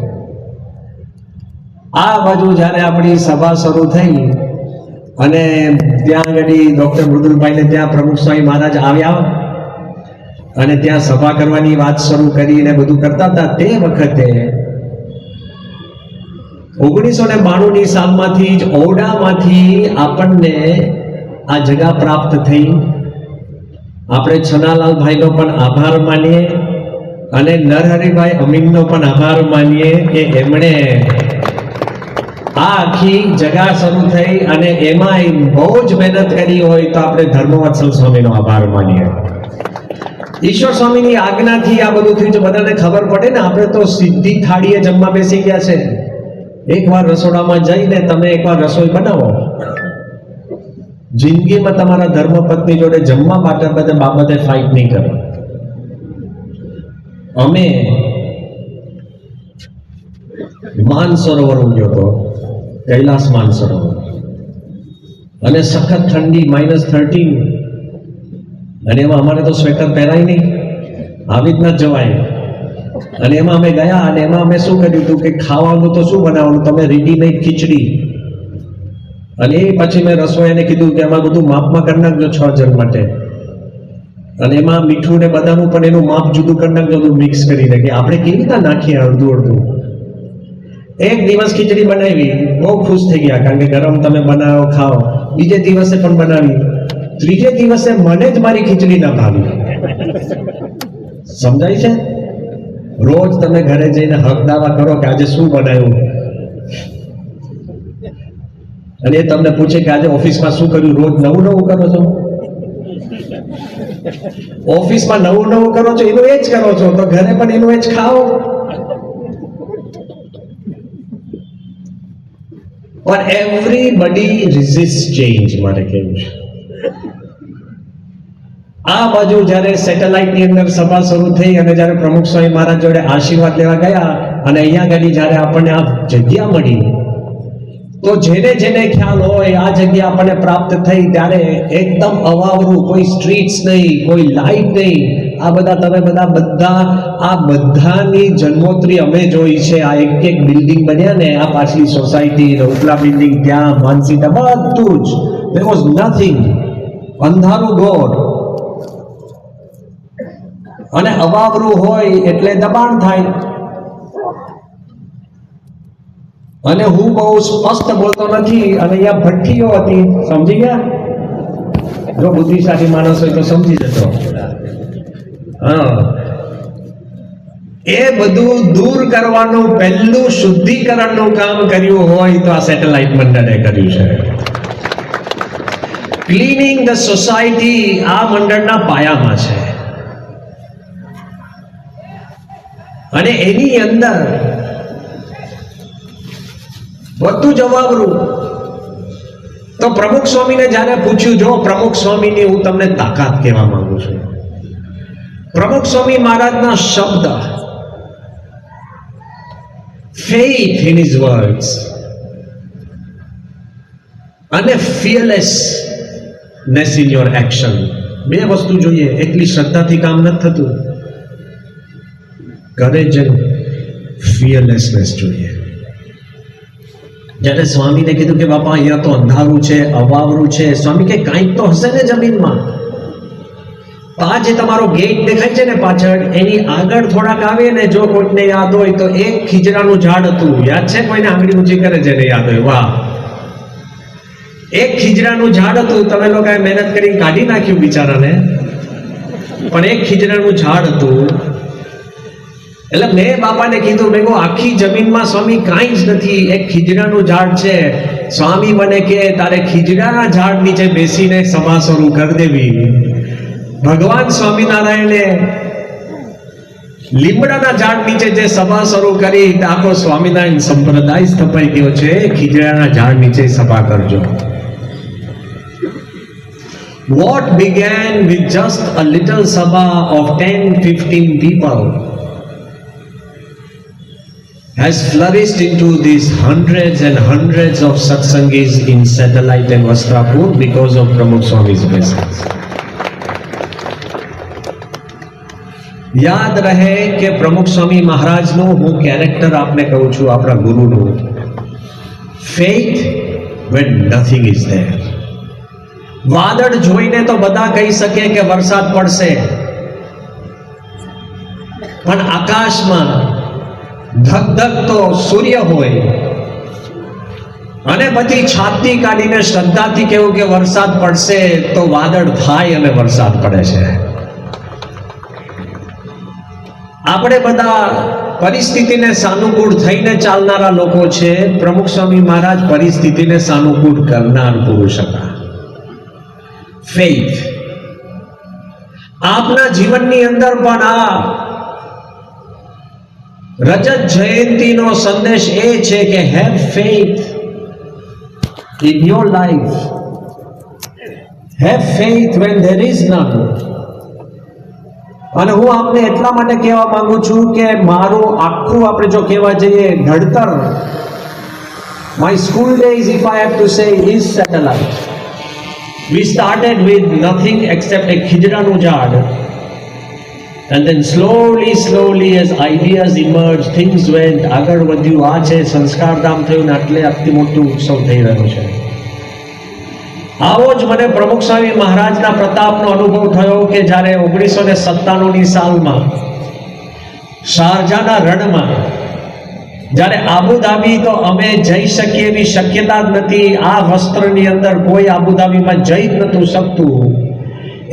આ બાજુ જયારે આપણી સભા શરૂ થઈ અને ત્યાં આગળ ડોક્ટર મૃદુલભાઈને ત્યાં પ્રમુખ સ્વામી મહારાજ આવ્યા અને ત્યાં સભા કરવાની વાત શરૂ કરીને બધું કરતા હતા. તે વખતે 1992 સાલમાંથી જ ઓરડામાંથી આપણને આ જગા પ્રાપ્ત થઈ. આપણે છનાલાલભાઈનો પણ આભાર માનીએ અને નરહરિભાઈ અમીનનો પણ આભાર માનીએ કે એમણે આ આખી જગા શરૂ થઈ અને એમાં બહુ જ મહેનત કરી હોય તો આપણે ધર્મવત્સલ સ્વામીનો આભાર માનીએ. ઈશ્વર સ્વામીની આજ્ઞાથી આ બધું થયું છે. બધાને ખબર પડે ને, આપણે તો સીધી થાળીએ જમવા બેસી ગયા છે. એકવાર રસોડામાં જઈને તમે એકવાર રસોઈ બનાવો, જિંદગીમાં તમારા ધર્મપત્ની જોડે જમવા માટે બાબતે ફાઇટ નહીં કરો. અમે માનસરોવર ઉગ્યો હતો, કૈલાસ માનસરોવર, અને સખત ઠંડી -13, અને એમાં અમારે તો સ્વેટર પહેરાય નહીં, આવી જ ન જવાય. અને એમાં અમે ગયા અને એમાં અમે શું કર્યું હતું કે ખાવાનું તો શું બનાવવાનું, તમે રેડીમેડ ખીચડી. અને એ પછી મેં રસોઈને કીધું કે એમાં બધું માપમાં કરી નાખજો 6 જણ માટે, અને એમાં મીઠું ને બધાનું પણ એનું માપ જુદું કરી નાખજો, મિક્સ કરીને, કે આપણે કેવી રીતે નાખીએ અડધું. એક દિવસ ખીચડી બનાવી, બહુ ખુશ થઈ ગયા, કારણ કે ગરમ તમે બનાવો ખાઓ. બીજે દિવસે પણ બનાવી, ત્રીજે દિવસે મને જ મારી ખીચડી ના ભાવી. સમજાય છે? રોજ તમે ઘરે જઈને હક દાવા કરો કે આજે શું બનાવ્યું, અને એ તમને પૂછે કે આજે ઓફિસમાં શું કર્યું. રોજ નવું કરો છો, ઓફિસમાં નવું કરો છો, એનું એ જ કરો છો, તો ઘરે પણ એનું એ જ ખાઓ. But everybody resist change. મારે કેવું છે, આ બાજુ જયારે સેટેલાઇટ ની અંદર સભા શરૂ થઈ અને જયારે પ્રમુખ સ્વામી મહારાજ જોડે આશીર્વાદ લેવા ગયા અને અહીંયા આગળ જયારે આપણને આ જગ્યા મળી, તો જેને ખ્યાલ હોય આ જગ્યા આપણને પ્રાપ્ત થઈ ત્યારે એકદમ અવાવરું, કોઈ સ્ટ્રીટ્સ નહીં, કોઈ લાઇટ નહીં, આ બધા તમે બધા આ બધાની જન્મોત્રી અમે જોઈ છે. આ એક બિલ્ડિંગ બન્યા ને, આ પાછલી સોસાયટી, ઉપલા બિલ્ડિંગ, ત્યાં માનસીટા, બધું જ there was nothing, અંધારું ગોળ. અને અવાવરું હોય એટલે દબાણ થાય. અને હું બહુ સ્પષ્ટ બોલતો નથી, અને અહીંયા ભઠ્ઠીઓ હતી, સમજી ગયા? જો બુદ્ધિશાળી માણસ હોય તો સમજી જતો. હા, એ બધું દૂર કરવાનું પહેલું શુદ્ધિકરણનું કામ કર્યું હોય તો આ સેટેલાઇટ મંડળે કર્યું છે. ક્લીનિંગ ધ સોસાયટી આ મંડળના પાયામાં છે. અને એની અંદર બધું જવાબરું. તો પ્રમુખ સ્વામીને જ્યારે પૂછ્યું, જો પ્રમુખ સ્વામીની હું તમને તાકાત કહેવા માંગુ છું. પ્રમુખ સ્વામી મહારાજના શબ્દ, faith in his words અને fearlessness in your action, બે વસ્તુ જોઈએ. એકલી શ્રદ્ધાથી કામ નથી થતું, courage and fearlessness જોઈએ. જ્યારે સ્વામીને કીધું કે બાપા અહીંયા તો અંધારું છે, અવાવરું છે, સ્વામી કે કાંઈક તો હશે ને જમીનમાં. આ જે તમારો ગેટ દેખાય છે ને પાછળ, એની આગળ થોડાક આવે ને, જો કોઈને યાદ હોય તો એક ખીજરાનું ઝાડ હતું. યાદ છે? કોઈને આંગળી ઊંચી કરે છે ને યાદ હોય? વાહ, એક ખીજરાનું ઝાડ હતું. તમે લોકોએ મહેનત કરી કાઢી નાખ્યું બિચારાને, પણ એક ખીજરાનું ઝાડ હતું. એટલે મેં બાપાને કીધું, મેં કહું આખી જમીનમાં સ્વામી કાંઈ જ નથી, એક ખીજરાનું ઝાડ છે. સ્વામી મને કે તારે ખીજરાના ઝાડ નીચે બેસીને સભા શરૂ કરી દેવી. ભગવાન સ્વામિનારાયણે લીમડાના ઝાડ નીચે જે સભા શરૂ કરી, આખો સ્વામિનારાયણ સંપ્રદાય સ્થપાઈ ગયો છે. ખીજરાના ઝાડ નીચે સભા કરજો. What began with just a little sabha of 10-15 people has flourished into these hundreds and hundreds of satsangis in Satellite and Vastrapur because of Pramukh Swami's presence. યાદ રહે કે પ્રમુખ સ્વામી મહારાજનું હું કેરેક્ટર આપને કહું છું, આપણા ગુરુનું. Faith when nothing is there. વાદળ જોઈને તો બધા કહી શકે કે વરસાદ પડશે, પણ આકાશમાં ધગધગતો સૂર્ય હોય અને પછી છાતી કાઢીને શ્રદ્ધાથી કહેવું કે વરસાદ પડશે, તો વાદળ થાય અને વરસાદ પડે છે. આપણે બધા પરિસ્થિતિને સાનુકૂળ થઈને ચાલનારા લોકો છે. પ્રમુખ સ્વામી મહારાજ પરિસ્થિતિને સાનુકૂળ કરનાર પુરુષ હતા. ફેથ. આપના જીવનની અંદર પણ આ રજત જયંતીનો સંદેશ એ છે કે have faith in your life. Have faith when there is none. અને હું આપને એટલા માટે કહેવા માંગુ છું કે મારું આખું આપણે જો કહેવા જઈએ ઘડતર, my school days, if I have to say, is Satellite. We started with nothing except a ખીજરાનું ઝાડ, and then slowly as ideas emerged, things went, આગળ વધ્યું. આ છે સંસ્કારધામ થયું ને એટલે અતિ મોટું ઉત્સવ થઈ રહ્યો છે. આવો જ મને પ્રમુખ સ્વામી મહારાજના પ્રતાપનો અનુભવ થયો કે જ્યારે 1997ની સાલમાં શારજાના રણમાં, જ્યારે આબુધાબી તો અમે જઈ શકીએ એવી શક્યતા જ નથી, આ વસ્ત્રની અંદર કોઈ આબુધાબીમાં જઈ જ નહોતું શકતું.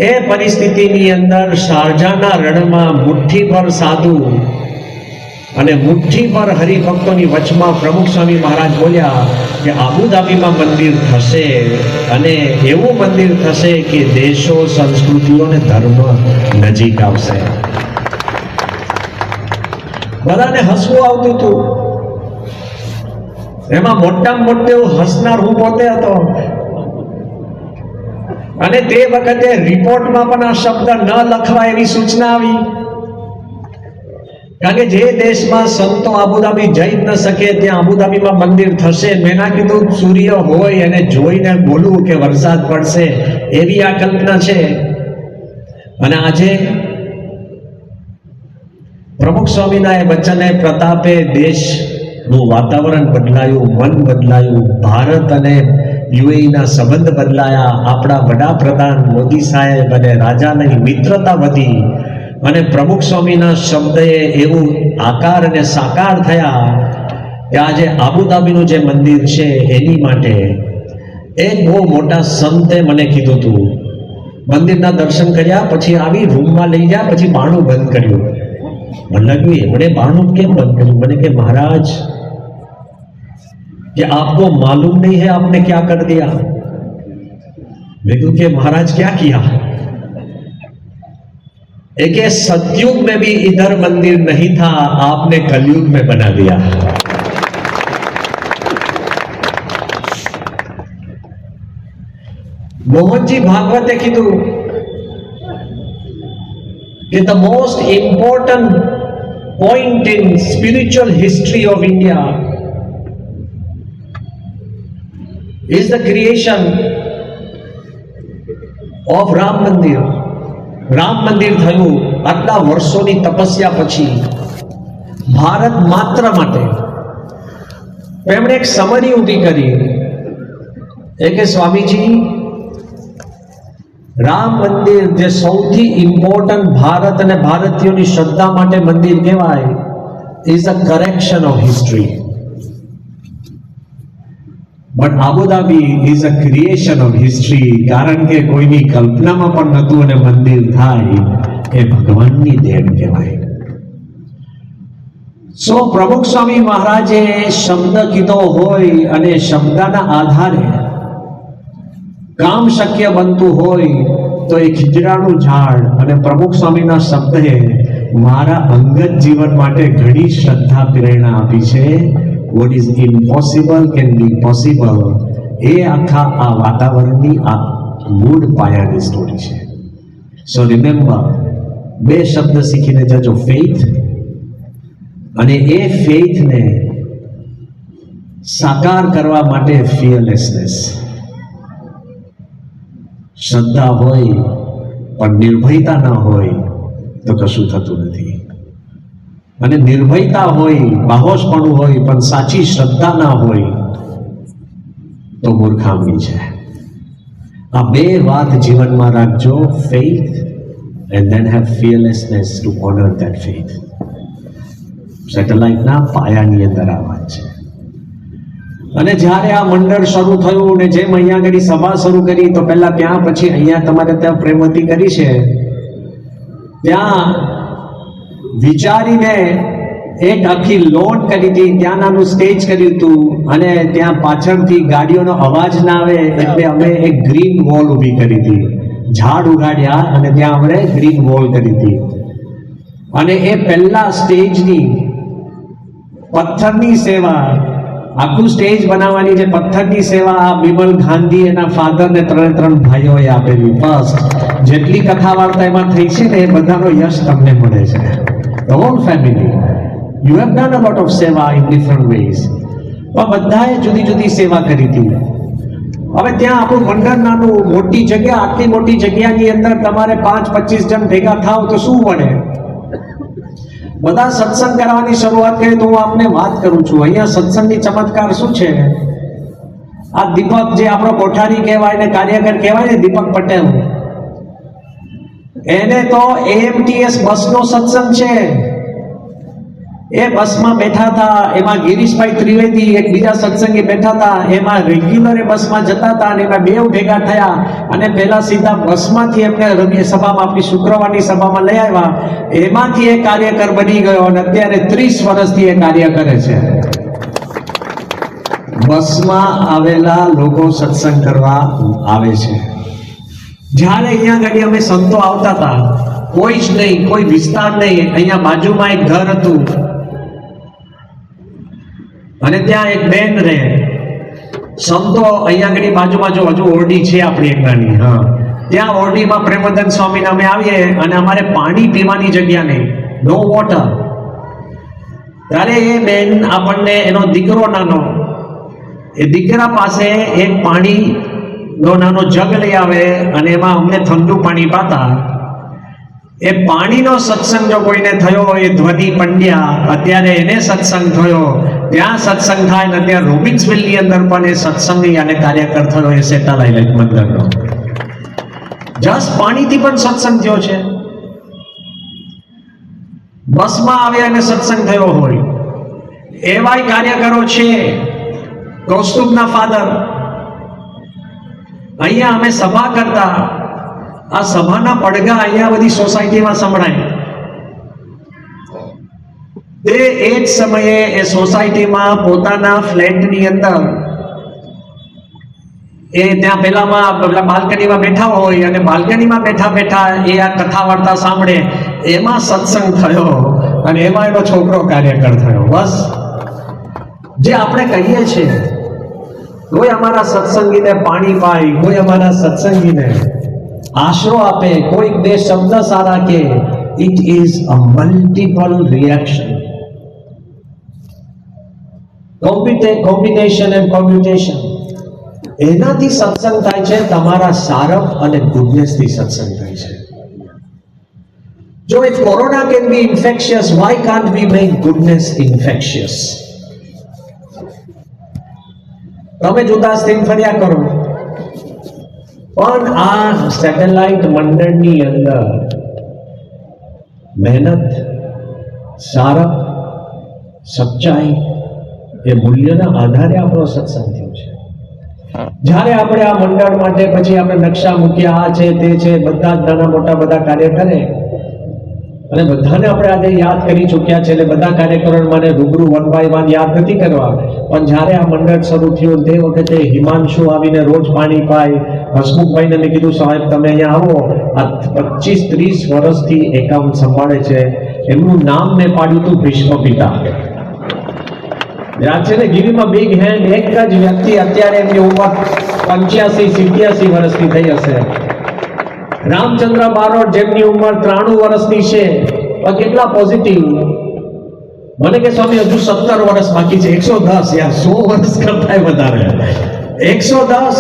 એ પરિસ્થિતિની અંદર શારજાના રણમાં મુઠ્ઠીભર સાધુ અને મુઠ્ઠીભર હરિભક્તોની વચમાં પ્રમુખ સ્વામી મહારાજ બોલ્યા કે આબુધાબીમાં મંદિર થશે, અને એવું મંદિર થશે કે દેશો, સંસ્કૃતિઓ અને ધર્મ નજીક આવશે. બધાને હસવું આવતું હતું. એમાં મોટામાં મોટો હસનાર હું પોતે હતો. અને તે વખતે રિપોર્ટમાં પણ આ શબ્દ ન લખવા એવી સૂચના આવી, કારણ કે જે દેશમાં સંતો આબુધાબી જઈ જ ન શકે ત્યાં આબુધાબીમાં મંદિર થશે. મેં ના કીધું સૂર્ય હોય અને જોઈને બોલવું કે વરસાદ પડશે, એવી આ કલ્પના છે. અને આજે પ્રમુખ સ્વામીના એ વચને પ્રતાપે દેશનું વાતાવરણ બદલાયું, મન બદલાયું, ભારત અને યુએઈના સંબંધ બદલાયા. આપણા વડાપ્રધાન મોદી સાહેબ અને રાજાની મિત્રતા વધી, અને પ્રમુખ સ્વામીના શબ્દે એવું આકાર અને સાકાર થયા કે આજે આબુધાબીનું જે મંદિર છે એની માટે એક બહુ મોટા સંતે મને કીધું હતું, મંદિરના દર્શન કર્યા પછી આવી રૂમમાં લઈ ગયા, પછી બારણું બંધ કર્યું. મને લાગ્યું એમણે બારણું કેમ બંધ કર્યું? મને કે महाराज कि आपको मालूम नहीं है आपने क्या कर दिया? मैं कहूं कि महाराज क्या किया? एक सतयुग में भी इधर मंदिर नहीं था, आपने कलयुग में बना दिया. મોહનજી ભાગવતે કીધું કે the most important point in spiritual history of India is the creation of Ram Mandir. Ram મંદિર થયું આટલા વર્ષોની તપસ્યા પછી ભારત માત્ર માટે. એમણે એક સમરી ઊભી કરી કે સ્વામીજી, રામ મંદિર જે સૌથી ઇમ્પોર્ટન્ટ ભારત અને ભારતીયોની શ્રદ્ધા માટે મંદિર કહેવાય, is a correction of history. But Abu Dhabi is a creation of history. કારણ કે કોઈની કલ્પનામાં પણ નહોતું અને મંદિર થાય એ ભગવાનની દેન કહેવાય. સો પ્રમુખ સ્વામી મહારાજે શબ્દ કીધો હોય અને શબ્દના આધારે કામ શક્ય બનતું હોય તો એ ખીજડાનું ઝાડ અને પ્રમુખ સ્વામીના શબ્દે મારા અંગત જીવન માટે ઘણી શ્રદ્ધા પ્રેરણા આપી છે. What is impossible can be possible. એ આખા આ વાતાવરણની આ મૂળ પાયાની સ્ટોરી છે. સો રિમેમ્બર, બે શબ્દ શીખીને જજો, ફેઇથ, અને એ ફેઇથને સાકાર કરવા માટે ફિયરલેસનેસ. શ્રદ્ધા હોય પણ નિર્ભયતા ના હોય તો કશું થતું નથી. અને નિર્ભયતા હોય, બાહોશપણું હોય પણ સાચી શ્રદ્ધા ના હોય તો મૂર્ખામી છે. આ બે વાત જીવનમાં રાખજો, faith and then have fearlessness to honour that faith. સેટેલાઇટના પાયાની અંદર આ વાત છે. અને જ્યારે આ મંડળ શરૂ થયું ને જેમ અહીંયા આગળ સભા શરૂ કરી તો પહેલા ત્યાં, પછી અહીંયા તમારે ત્યાં પ્રેમવતી કરી છે, ત્યાં વિચારીને એક આખી લોન કરી હતી, ત્યાં નાનું સ્ટેજ કર્યું હતું અને ત્યાં પાછળથી ગાડીઓનો અવાજ ના આવે એટલે અમે એક ગ્રીન વોલ ઊભી કરી હતી. ઝાડ ઉગાડ્યા અને ત્યાં આપણે ગ્રીન વોલ કરી હતી. અને એ પહેલા સ્ટેજની પથ્થરની સેવા, આખું સ્ટેજ બનાવવાની જે પથ્થરની સેવા આ બિમલ ગાંધી એના ફાધર ને ત્રણ ભાઈઓએ આપેલી. ફર્સ્ટ જેટલી કથા વાર્તા એમાં થઈ છે ને એ બધાનો યશ તમને મળે છે. The whole family, you have done a lot of seva in different ways. પણ બધાએ જુદી જુદી સેવા કરી હતી. હવે ત્યાં આપણું મંડળ નાનું, મોટી જગ્યા, આટલી મોટી જગ્યાની અંદર તમારે 5-25 જણ ભેગા થાવ તો શું મળે? બધા સત્સંગ કરવાની શરૂઆત કરી તો હું આપને વાત કરું છું, અહીંયા સત્સંગની ચમત્કાર શું છે? આ દીપક જે આપણો કોઠારી કહેવાય ને કાર્યકર કહેવાય ને, દીપક પટેલ, એને તો AMTS બસનો સત્સંગ છે. એ બસમાં બેઠા હતા, એમાં ગિરીશભાઈ ત્રિવેદી એક બીજા સત્સંગી બેઠા હતા, એમાં રેગ્યુલર એ બસમાં જતા હતા અને એમાં બેવ ભેગા થયા અને પહેલા સીધા બસમાંથી એમને સભામાં, આપણી શુક્રવારની સભામાં લઈ આવ્યા. એમાંથી એ કાર્યકર બની ગયો અને અત્યારે 30 વર્ષથી એ કાર્ય કરે છે. બસમાં આવેલા લોકો સત્સંગ કરવા આવે છે. જ્યારે અહીંયા આગળ અમે સંતો આવતા હતા, કોઈ જ નહીં, કોઈ વિસ્તાર નહીં, અહીંયા બાજુમાં એક ઘર હતું અને ત્યાં એક બેન રહે. સંતો અહીંયા આગળ બાજુમાં, જો હજુ ઓરડી છે આપણી એક નાની, હા, ત્યાં ઓરડીમાં પ્રેમવદન સ્વામીને અમે આવીએ અને અમારે પાણી પીવાની જગ્યા નહીં, નો વોટર. ત્યારે એ બેન આપણને, એનો દીકરો નાનો, એ દીકરા પાસે એક પાણી નો નાનો જગ લઈ આવે અને એમાં અમને ઠંડુ પાણી પાતા. એ પાણીનો સત્સંગ જો કોઈને થયો હોય, ધ્વનિ પંડ્યા, અત્યારે એને સત્સંગ થયો, ત્યાં સત્સંગ થાય ને ત્યાં રોબિન્સવિલની અંદર પણ એ સત્સંગી અને કાર્યકર થયો, એ સેટેલાઇટ મંદિરનો. જસ્ટ પાણીથી પણ સત્સંગ થયો છે. બસમાં આવે અને સત્સંગ થયો હોય એવાય કાર્યકરો છે. કૌસ્તુભના ફાધર, અહીંયા અમે સભા કરતા, આ સભાના પડઘા અહીંયા બધી સોસાયટીમાં સંભળાય. તે એ જ સમયે એ સોસાયટીમાં પોતાના ફ્લેટની અંદર એ ત્યાં પેલા બાલ્કનીમાં બેઠા હોય અને બાલ્કનીમાં બેઠા બેઠા એ આ કથા વાર્તા સાંભળે, એમાં સત્સંગ થયો અને એમાં એનો છોકરો કાર્યકર થયો. બસ જે આપણે કહીએ છીએ કોઈ અમારા સત્સંગીને પાણી પાય, કોઈ અમારા સત્સંગીને આશરો આપે, કોઈક બે શબ્દ સારા કે, it is a multiple reaction, combination and computation. એનાથી સત્સંગ થાય છે, તમારા સારપ અને ગુડનેસથી સત્સંગ થાય છે. જો if corona can be infectious, why can't we make goodness infectious? તમે જુદાસ થઈને ફર્યા કરો, પણ આ સેટેલાઇટ મંડળની અંદર મહેનત, સારપ, સચ્ચાઈ એ મૂલ્યના આધારે આપણો સત્સંગ થયો છે. જ્યારે આપણે આ મંડળ માટે પછી આપણે નકશા મૂક્યા, આ છે તે છે, બધા જ નાના મોટા બધા કાર્ય કરે અને બધાને આપણે આજે યાદ કરી ચૂક્યા છે. એટલે બધા કાર્યકરો મને રૂબરૂ 1 by 1 યાદ નથી કરવા, પણ જ્યારે આ મંડળ શરૂ થયું તે વખતે હિમાંશુ આવીને રોજ પાણી પાય, હસમુખભાઈને મેં કીધું સાહેબ તમે અહીંયા આવો, આ 25-30 વર્ષથી એકાઉન્ટ સંભાળે છે. એમનું નામ મેં પાડ્યું હતું ભીષ્મ પિતા. યાદ છે ને? ગીવીમાં બિગ હેન્ડ. એક જ વ્યક્તિ અત્યારે એમની ઉંમર 85-87 વર્ષની થઈ હશે. રામચંદ્ર બારોટ જેમની ઉંમર 93 વર્ષની છે, પણ કેટલા પોઝિટિવ. મને કે સ્વામી હજુ 17 વર્ષ બાકી છે. 110 યાર, 100 વર્ષ કરતા વધારે. 110.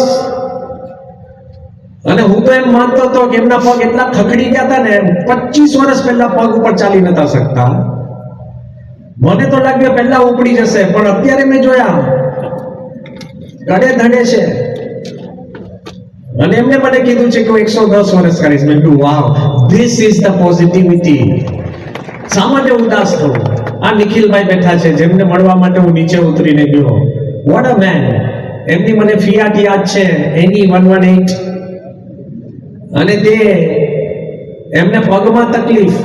અને હું તો એમ માનતો હતો કે એમના પગ એટલા થકડી ગયા હતા ને, 25 વર્ષ પહેલા પગ ઉપર ચાલી નતા શકતા. મને તો લાગ્યું પહેલા ઉપડી જશે, પણ અત્યારે મેં જોયા ગળે ધડે છે. અને એમને મને કીધું છે કે હું 110 વર્ષ કરીશ. મેં કીધું વાવ, ધીસ ઇઝ ધ પોઝિટિવિટી. સામાન્ય ઉદાસ થવું. આ નિખિલભાઈ બેઠા છે, જેમને મળવા માટે હું નીચે ઉતરીને ગયો. What a man. એમની મને ફિયાટ યાદ છે, એની 118. અને તે એમને પગમાં તકલીફ,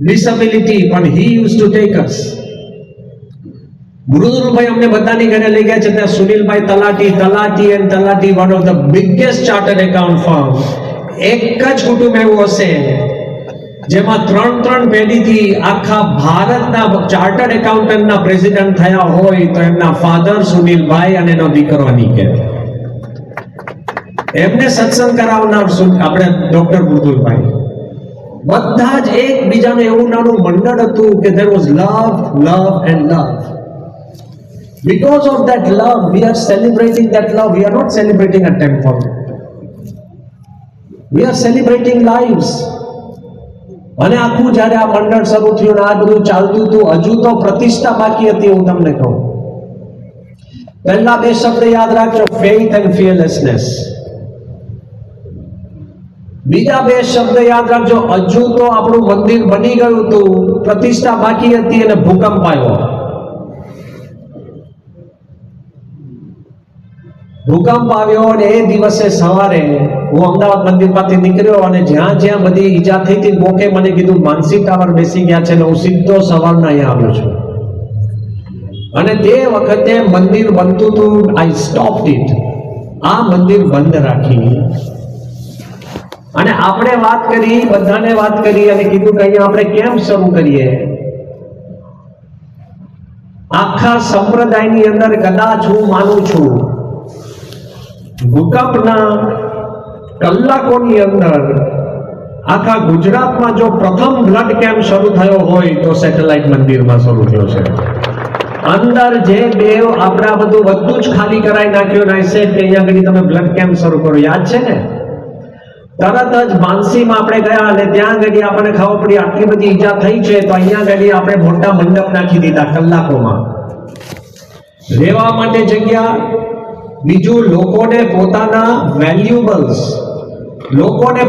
ડિસેબિલિટી, પણ હી યુઝ ટુ ટેક અસ. મૃદુલભાઈ અમને બધાની ઘરે લઈ ગયા છે. ત્યાં સુનિલભાઈ તલાટી એન્ડ તલાટી, one of the biggest chartered account firm. એક જ કુટુંબ એવું હશે જેમાં 3 પેઢીથી આખા ભારતના ચાર્ટર્ડ એકાઉન્ટન્ટના પ્રેસિડેન્ટ થયા હોય તો એમના ફાધર સુનિલભાઈ અને એનો દીકરો અનિકેત. એમને સત્સંગ કરાવનાર આપણે ડોક્ટર મૃદુલભાઈ. બધા જ એકબીજાનું એવું નાનું મંડળ હતું કે there was love and love. Because of that love, we are celebrating that love. We are not celebrating a temple. We are celebrating lives. અને આખું જ્યારે આ મંડળ શરૂ થયું ને આ બધું ચાલતું હતું, હજુ તો પ્રતિષ્ઠા બાકી હતી. હું તમને કહું, પહેલા 2 શબ્દ યાદ રાખજો, faith and fearlessness. બીજા 2 શબ્દ યાદ રાખજો, હજુ તો આપણું મંદિર બની ગયું હતું, પ્રતિષ્ઠા બાકી હતી અને ભૂકંપ આવ્યો. ભૂકંપ આવ્યો અને એ દિવસે સવારે હું અમદાવાદ મંદિર પાસે નીકળ્યો અને જ્યાં જ્યાં બધી ઈજા થઈ હતી, મોકે મને કીધું માનસી ટાવર બેસી ગયા છે. હું સીધો સવારના અહીંયા આવ્યો છું. અને તે વખતે મંદિર બનતું હતું. આઈ સ્ટોપ્ડ ઇટ. આ મંદિર બંધ રાખી અને આપણે વાત કરી, બધાને વાત કરી અને કીધું કે અહીંયા આપણે કેમ શરૂ કરીએ. આખા સંપ્રદાયની અંદર કદાચ હું માનું છું ભૂકંપના કલાકોની અંદર આખા ગુજરાતમાં જો પ્રથમ બ્લડ કેમ્પ શરૂ થયો હોય તો સેટેલાઇટ મંદિરમાં શરૂ થયો છે. અંદર જે દેવ આપણા બધું જ ખાલી કરાવી નાખ્યું ને છે કે અહીંયા આગળ તમે બ્લડ કેમ્પ શરૂ કરો. યાદ છે ને? તરત જ માનસીમાં આપણે ગયા અને ત્યાં આગળ આપણને ખબર પડી આટલી બધી ઈજા થઈ છે, તો અહીંયા આગળ આપણે મોટા મંડપ નાખી દીધા કલાકોમાં. રહેવા માટે જગ્યા, બીજું લોકોને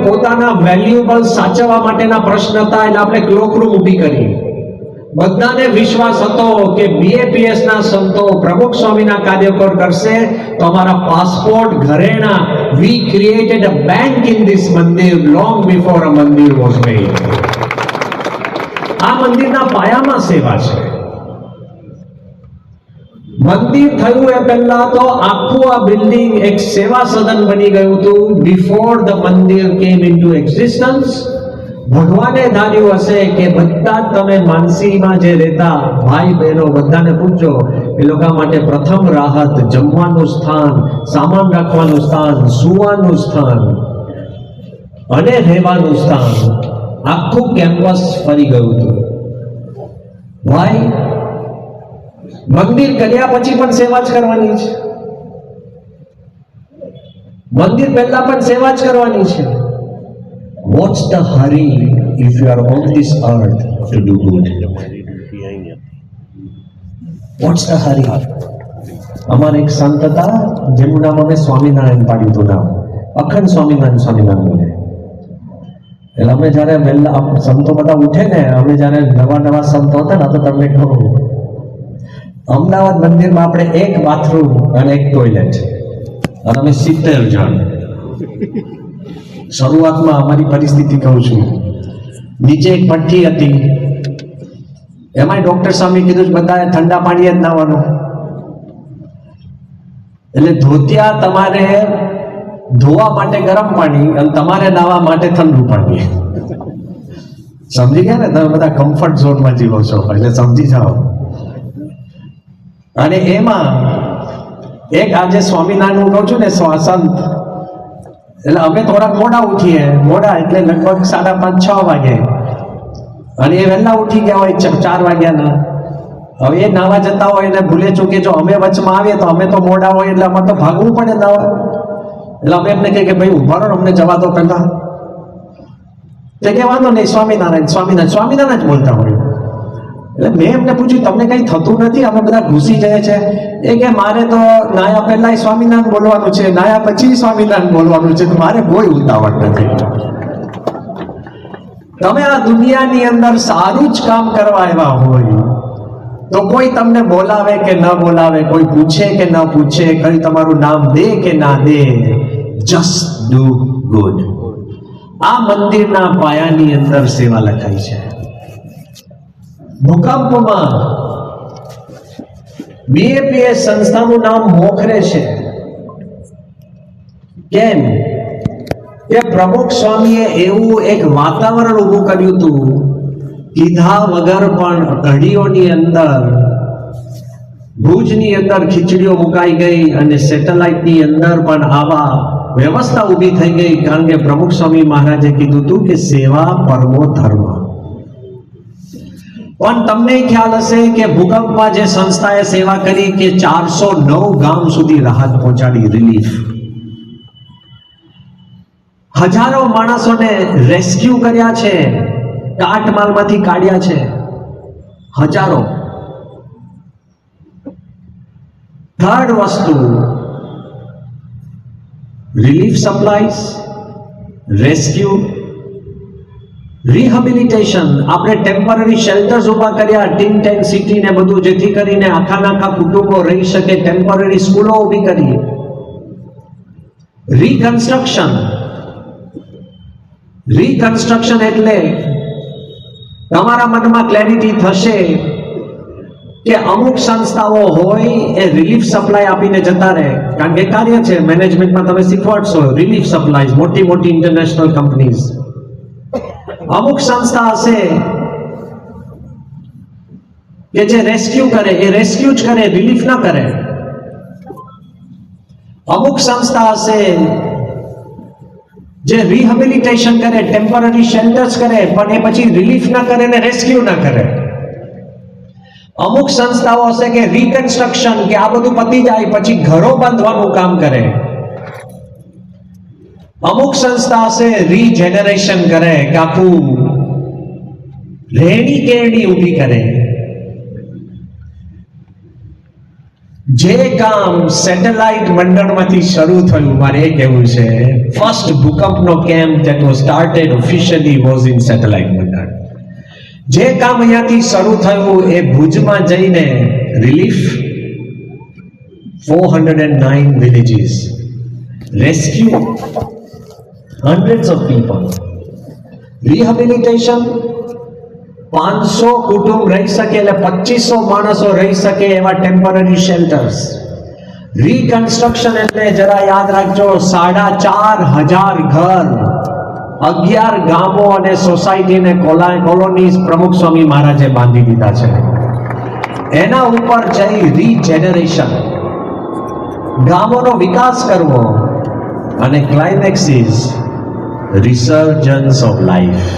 પોતાના વેલ્યુબલ્સ સાચવવા માટેના પ્રશ્ન હતા. એટલે આપણે ક્લોકરૂમ ઊભી કરી. બધાને વિશ્વાસ હતો કે BAPS ના સંતો, પ્રમુખ સ્વામીના કાર્યકર કરશે તો અમારા પાસપોર્ટ, ઘરેણા. We created a bank in this મંદિર long before a મંદિર was made. આ મંદિરના પાયામાં સેવા છે. મંદિર થયું એ પહેલા તો આખું આ બિલ્ડિંગ એક સેવા સદન બની ગયું હતું. બિફોર ધ મંદિર કેમ ઇન્ટુ એક્ઝિસ્ટન્સ, ભગવાને ધાર્યું હશે કે બધા જ તમે માનસીમાં જે રહેતા ભાઈ બહેનો બધાને પૂછજો, એ લોકો માટે પ્રથમ રાહત જમવાનું સ્થાન, સામાન રાખવાનું સ્થાન, સુવાનું સ્થાન અને રહેવાનું સ્થાન આખું કેમ્પસ ફરી ગયું હતું. ભાઈ મંદિર કર્યા પછી પણ સેવા જ કરવાની છે, મંદિર પહેલા પણ સેવા જ કરવાની છે. What's the hurry if you are on this earth to do good? What's the hurry? અમારે એક સંત હતા જેનું નામ અમે સ્વામિનારાયણ પાડ્યું હતું, નામ અખંડ સ્વામિનારાયણ સ્વામિનારાયણ બોલે. એટલે અમે જયારે વહેલા સંતો બધા ઉઠે ને, અમે જયારે નવા સંતો હતા ને, તો તમને કહું અમદાવાદ મંદિરમાં આપણે એક બાથરૂમ અને એક ટોયલેટ અને અમે 70 જણ. શરૂઆતમાં અમારી પરિસ્થિતિ કહું છું, નીચે એક ભઠ્ઠી હતી, એમાંય ડોક્ટર સામે કીધું બધાએ ઠંડા પાણીએ જ નાવાનું. એટલે ધોતિયા તમારે ધોવા માટે ગરમ પાણી અને તમારે નાવા માટે ઠંડુ પાણી. સમજી ગયા ને? તમે બધા કમ્ફર્ટ ઝોનમાં જીવો છો એટલે સમજી જાઓ. અને એમાં એક આજે સ્વામિનારાયણ હું કહું છું ને સંત, એટલે અમે થોડાક મોડા ઉઠીએ, મોડા એટલે લગભગ 5:30-6 વાગે, અને એ વહેલા ઉઠી ગયા હોય 4 વાગ્યાના. હવે એ નાવા જતા હોય ને ભૂલે ચૂકે જો અમે વચમાં આવીએ તો અમે તો મોડા હોય એટલે અમારે તો ભાગવું પડે નાવા. એટલે અમે એમને કહીએ કે ભાઈ ઉભા રહો, અમને જવા દો પહેલા. તે કે વાંધો નહીં, સ્વામિનારાયણ સ્વામિનારાયણ સ્વામિનારાયણ જ બોલતા હોય. એટલે મેં એમને પૂછ્યું તમને કઈ થતું નથી? અમે બધા ઘૂસી જાય છે. એ કે મારે તો નાયા પહેલા સ્વામિનારાયણ બોલવાનું છે, નાયા પછી સ્વામિનારાયણ બોલવાનું છે, મારે કોઈ ઉતાવળ નથી. તમે આ દુનિયાની અંદર સારું જ કામ કરવા આવ્યા હોય તો કોઈ તમને બોલાવે કે ન બોલાવે, કોઈ પૂછે કે ન પૂછે, કઈ તમારું નામ દે કે ના દે, જસ્ટ ડુ ગુડ. આ મંદિરના પાયાની અંદર સેવા લખાઈ છે. ભૂકંપમાં BAPS સંસ્થાનું નામ મોખરે છે. કેમ કે પ્રમુખ સ્વામીએ એવું એક વાતાવરણ ઊભું કર્યું હતું, કીધા વગર પણ ઘડીઓની અંદર ભુજની અંદર ખીચડીઓ મુકાઈ ગઈ અને સેટેલાઇટની અંદર પણ આવા વ્યવસ્થા ઊભી થઈ ગઈ, કારણ કે પ્રમુખ સ્વામી મહારાજે કીધું હતું કે સેવા પરમો ધર્મ. પણ તમને ખ્યાલ હશે કે ભૂકંપમાં જે સંસ્થાએ સેવા કરી કે 409 ગામ સુધી રાહત પહોંચાડી, રિલીફ. હજારો માણસોને રેસ્ક્યુ કર્યા છે, કાટમાળમાંથી કાઢ્યા છે, હજારો. થર્ડ વસ્તુ, રિલીફ સપ્લાઈઝ, રેસ્ક્યુ, રિહેબિલિટેશન. આપણે ટેમ્પરરી શેલ્ટર્સ ઉભા કર્યા, ટીન ટેન સિટી ને બધું, જેથી કરીને આખા કુટુંબો રહી શકે. ટેમ્પરરી સ્કૂલો ઉભી કરી. રિકન્સ્ટ્રક્શન. રિકન્સ્ટ્રક્શન એટલે તમારા મનમાં ક્લેરિટી થશે કે અમુક સંસ્થાઓ હોય એ રિલીફ સપ્લાય આપીને જતા રહે, કારણ કે કાર્ય છે, મેનેજમેન્ટમાં તમે શીખવાડશો. રિલીફ સપ્લાઈઝ, મોટી મોટી ઇન્ટરનેશનલ કંપનીઝ. અમુક સંસ્થા હશે કે જે રેસ્ક્યુ કરે, એ રેસ્ક્યુ જ કરે, રિલીફ ના કરે. અમુક સંસ્થા હશે જે રિહેબિલિટેશન કરે, ટેમ્પરરી શેલ્ટર્સ કરે, પણ એ પછી રિલીફ ના કરે ને રેસ્ક્યુ ના કરે. અમુક સંસ્થાઓ હશે કે રિકન્સ્ટ્રક્શન, કે આ બધું પતી જાય પછી ઘરો બાંધવાનું કામ કરે. અમુક સંસ્થા હશે રીજેનરેશન કરે, કે આખું રહેણી કેરણી ઊભી કરે. જે કામ સેટેલાઇટ મંડળમાંથી શરૂ થયું, મારે એ કહેવું છે, ફર્સ્ટ ભૂકંપનો camp that was started officially was in Satellite મંડળ. જે કામ અહીંયાથી શરૂ થયું એ ભુજમાં જઈને relief, 409 villages, rescue hundreds of people, rehabilitation, 500 કુટુંબ રહી શકે, એટલે 2500 માણસો રહી શકે એવા ટેમ્પરરી શેલ્ટર્સ. રિકન્સ્ટ્રક્શન એટલે જરા યાદ રાખજો, 4500 ઘર 11 ગામો અને સોસાયટીને કોલોનીઝ પ્રમુખ સ્વામી મહારાજે બાંધી દીધા છે. એના ઉપર જઈ રીજેનરેશન, ગામોનો વિકાસ કરવો, અને ક્લાઇમેક્સ ઇઝ રિસર્જન્સ ઓફ લાઈફ.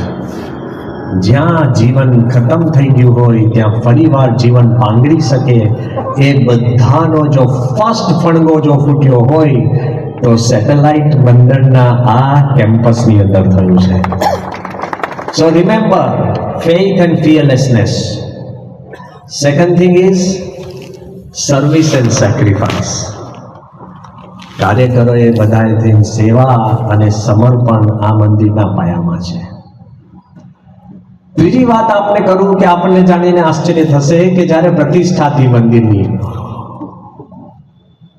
જ્યાં જીવન ખતમ થઈ ગયું હોય ત્યાં ફરીવાર જીવન પાંગરી શકે એ બધાનો જો ફર્સ્ટ ફણગો જો ફૂટ્યો હોય તો સેટેલાઇટ બંદરના આ કેમ્પસની અંદર થયું છે. So remember faith and fearlessness. Second thing is service and sacrifice. કાર્યકરોએ બધાએ સેવા અને સમર્પણ આ મંદિરના પાયામાં છે. ત્રીજી વાત આપને કરું કે આપણને જાણીને આશ્ચર્ય થશે કે જ્યારે પ્રતિષ્ઠા થઈ મંદિરની,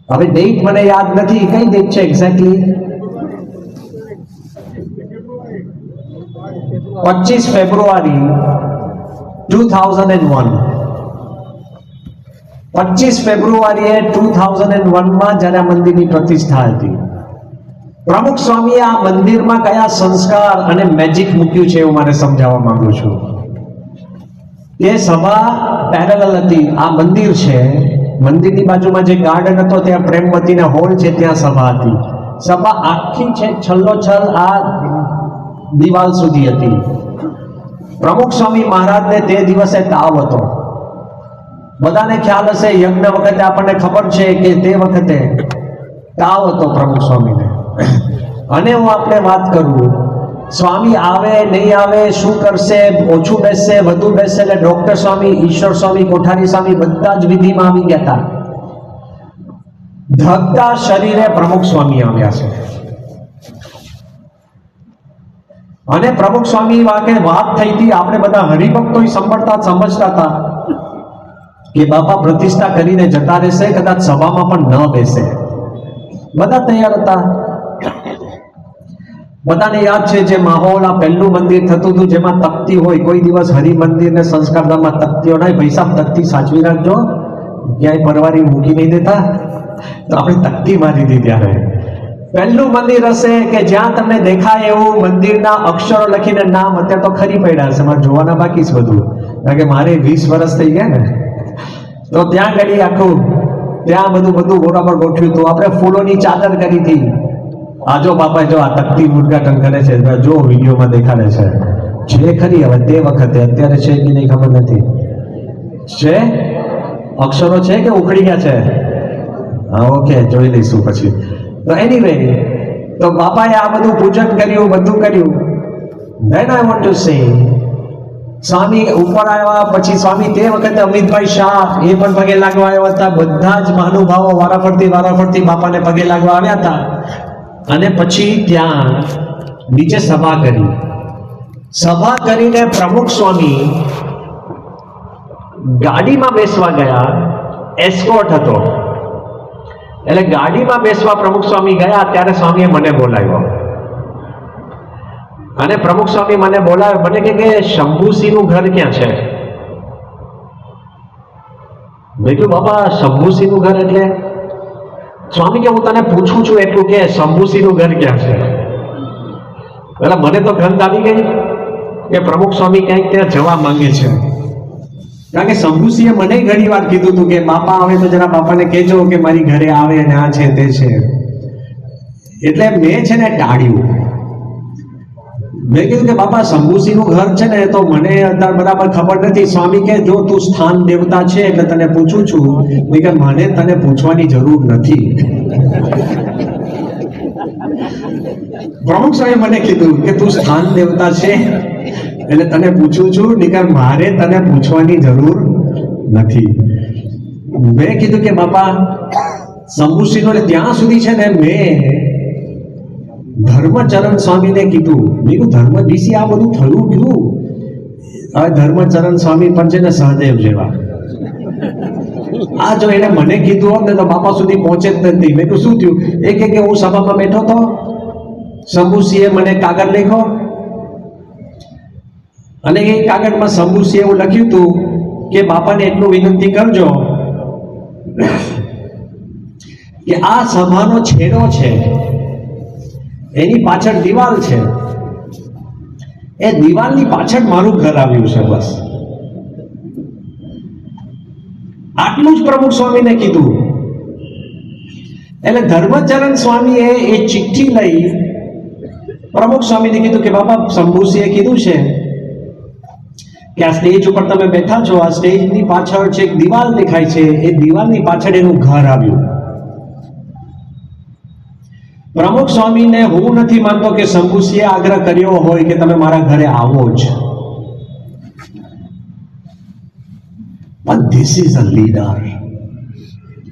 હવે ડેટ મને યાદ નથી, કઈ ડેટ છે એક્ઝેક્ટલી? 25 ફેબ્રુઆરી 2001. 25 ફેબ્રુઆરીએ 2001માં જ્યારે આ મંદિરની પ્રતિષ્ઠા હતી, પ્રમુખ સ્વામીએ આ મંદિરમાં કયા સંસ્કાર અને મેજિક મૂક્યું છે એવું મારે સમજાવવા માંગુ છું. એ સભા પેરેલલ હતી. આ મંદિર છે, મંદિરની બાજુમાં જે ગાર્ડન હતો ત્યાં પ્રેમવતીના હોલ છે, ત્યાં સભા હતી. સભા આખી છે છલ્લોછલ આ દિવાલ સુધી હતી. પ્રમુખ સ્વામી મહારાજને તે દિવસે તાવ હતો. બધાને ખ્યાલ હશે, યજ્ઞ વખતે આપણને ખબર છે કે તે વખતે તાવ હતો પ્રમુખ સ્વામીને. અને હું આપણે વાત કરું, સ્વામી આવે નહીં આવે, શું કરશે, ઓછું બેસશે વધુ બેસશે, એટલે ડોક્ટર સ્વામી, ઈશ્વર સ્વામી, કોઠારી સ્વામી બધા જ વિધિમાં આવી ગયા હતા. ધગતા શરીરે પ્રમુખ સ્વામી આવ્યા છે. અને પ્રમુખ સ્વામી વાકે વાત થઈ હતી, આપણે બધા હરિભક્તો સમજતા હતા કે બાપા પ્રતિષ્ઠા કરીને જતા રહેશે, કદાચ સભામાં પણ ન બેસે. બધા તૈયાર હતા. બધાને યાદ છે જે માહોલ, આ પહેલું મંદિર થતું હતું જેમાં તકતી હોય. કોઈ દિવસ હરિ મંદિર ને સંસ્કારધામમાં તકતીઓ નહીં. પૈસા તકતી સાચવી રાખજો, ક્યાંય પરવારી મૂકી નહીં દેતા. તો આપણે તકતી મારી દીધી. ત્યારે પહેલું મંદિર હશે કે જ્યાં તમને દેખાય એવું મંદિરના અક્ષરો લખીને નામ અત્યારે તો ખરી પડ્યા હશે, મારે જોવાના બાકી છે બધું, કારણ કે મારે 20 વર્ષ થઈ ગયા ને. તો ત્યાં ઘડી આખું ત્યાં બધું બરાબર ગોઠવ્યું હતું. આપણે ફૂલોની ચાદર કરી હતી. આજો બાપા જો આ તકતી ઉદઘાટન કરે છે, જો વિડીયોમાં દેખાડે છે ખરી. હવે તે વખતે, અત્યારે છે કે નહીં ખબર નથી. છે અક્ષરો છે કે ઉખડી ગયા છે? હા, ઓકે, જોઈ લઈશું પછી. તો એનીવે, તો બાપાએ આ બધું પૂજન કર્યું, બધું કર્યું. Than I want to say, સ્વામી ઉપર આવ્યા પછી સ્વામી તે વખતે અમિતભાઈ શાહ એ પણ પગે લાગવા આવ્યા હતા. બધા જ મહાનુભાવો વારાફરતી બાપાને પગે લાગવા આવ્યા હતા. અને પછી ત્યાં નીચે સભા કરી. સભા કરીને પ્રમુખ સ્વામી ગાડીમાં બેસવા ગયા. એસ્કોર્ટ હતો એટલે ગાડીમાં બેસવા પ્રમુખ સ્વામી ગયા. ત્યારે સ્વામીએ મને બોલાવ્યો. અને પ્રમુખ સ્વામી મને બોલાવ્યો, મને કે શંભુસિંહનું ઘર ક્યાં છે? મેં કીધું બાપા શંભુસિંહનું ઘર એટલે? સ્વામી કે હું તને પૂછું છું એટલું કે શંભુસિંહનું ઘર ક્યાં છે? એટલે મને તો ગંધ આવી ગઈ કે પ્રમુખ સ્વામી ક્યાંક ત્યાં જવા માંગે છે. કારણ કે શંભુસિંહે મને ઘણી વાર કીધું હતું કે બાપા આવે તો જરા બાપાને કહેજો કે મારી ઘરે આવે અને આ છે તે છે. એટલે મેં છે ને ટાળ્યું. મેં કીધું કે બાપા શંભુસિંહનું ઘર છે ને તો મને અત્યારે બરાબર ખબર નથી. સ્વામી કે જો તું સ્થાન દેવતા છે એટલે તને પૂછું છું. મેં કે મને તને પૂછવાની જરૂર નથી. પ્રમુખ સ્વામી મને કીધું કે તું સ્થાન દેવતા છે એટલે તને પૂછું છું, નહીંતર મારે તને પૂછવાની જરૂર નથી. મેં કીધું કે બાપા શંભુસિંહનો ત્યાં સુધી છે ને મેં ધર્મચરણ સ્વામીને કીધું. મેં કીધું ધર્મ ડીસી આ બધું થયું કીધું. હવે ધર્મચરણ સ્વામી પણ છે ને સહદેવ જેવા. આ જો એને મને કીધું હોત ને તો બાપા સુધી પહોંચે જ નથી. મેં કીધું શું થયું? એ કે હું સભામાં બેઠો હતો, શંભુસિંહે મને કાગળ લખ્યો અને એ કાગળમાં શંભુસિંહે એવું લખ્યું હતું કે બાપાને એટલું વિનંતી કરજો કે આ સભાનો છેડો છે એની પાછળ દિવાલ છે, એ દિવાલની પાછળ મારું ઘર આવ્યું છે, બસ આટલું જ પ્રમુખ સ્વામીને કીધું. એટલે ધર્મચરણ સ્વામીએ એ ચિઠ્ઠી લઈ પ્રમુખ સ્વામીને કીધું કે બાબા, શંભુસિંહે કીધું છે કે આ સ્ટેજ ઉપર તમે બેઠા છો, આ સ્ટેજની પાછળ છે એક દિવાલ દેખાય છે, એ દિવાલની પાછળ એનું ઘર આવ્યું. પ્રમુખ સ્વામીને હું નથી માનતો કે શંભુસિંહે આગ્રહ કર્યો હોય કે તમે મારા ઘરે આવો જ, પણ ધીસ ઇઝ અ લીડર.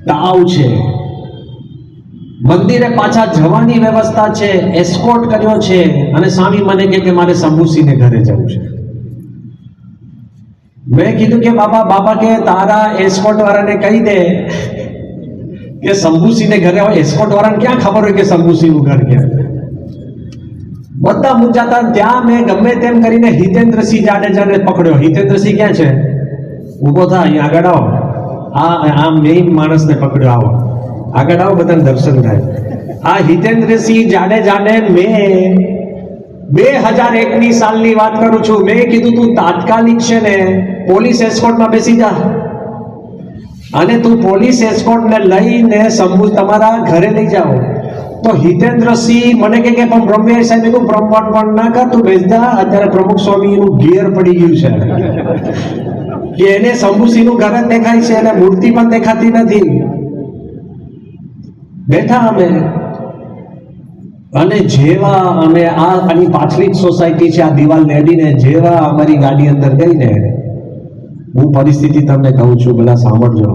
તાવ છે, મંદિરે પાછા જવાની વ્યવસ્થા છે, એસ્કોર્ટ કર્યો છે, અને સ્વામી મને કે મારે શંભુસિંહને ઘરે જવું છે. મેં કીધું કે બાબા કે તારા એસ્કોર્ટ વાળાને કહી દે કે શંભુસિંહને ઘરે હોય. એસ્કોર્ટ વાળાને ક્યાં ખબર હોય કે શંભુસિંહનું ઘર ક્યાં? બધા મૂંઝાતા. ત્યાં મેં ગમે તેમ કરીને હિતેન્દ્રસિંહ જાડેજાને પકડ્યો. હિતેન્દ્રસિંહ ક્યાં છે? ઉભો થા, અહીંયા આગળ આવો. આ મેઇન માણસને પકડ્યો, આવો આગળ આવો, બધાને દર્શન થાય. આ હિતેન્દ્રસિંહ જાડેજાને મેં 2001ની સાલની વાત કરું છું. મેં કીધું તું તાત્કાલિક છે ને પોલીસ એસ્કોર્ટમાં બેસી જા, અને તું પોલીસ એસ્કોર્ટને લઈને શંભુ તમારા ઘરે લઈ જાઓ. તો હિતેન્દ્રસિંહ મને કે પણ બ્રહ્મવિહારી સાહેબ એનું બ્રહ્માંડ પણ ના કર, તું બેસ જા. અત્યારે પ્રમુખ સ્વામીનું ઘેર પડી ગયું છે કે એને શંભુસિંહનું ઘર જ દેખાય છે, અને મૂર્તિ પણ દેખાતી નથી. બેઠા અમે, અને જેવા અમે આની પાછલી જ સોસાયટી છે, આ દિવાલને અડીને જેવા અમારી ગાડી અંદર ગઈ ને, હું પરિસ્થિતિ તમને કહું છું, ભલા સાંભળજો.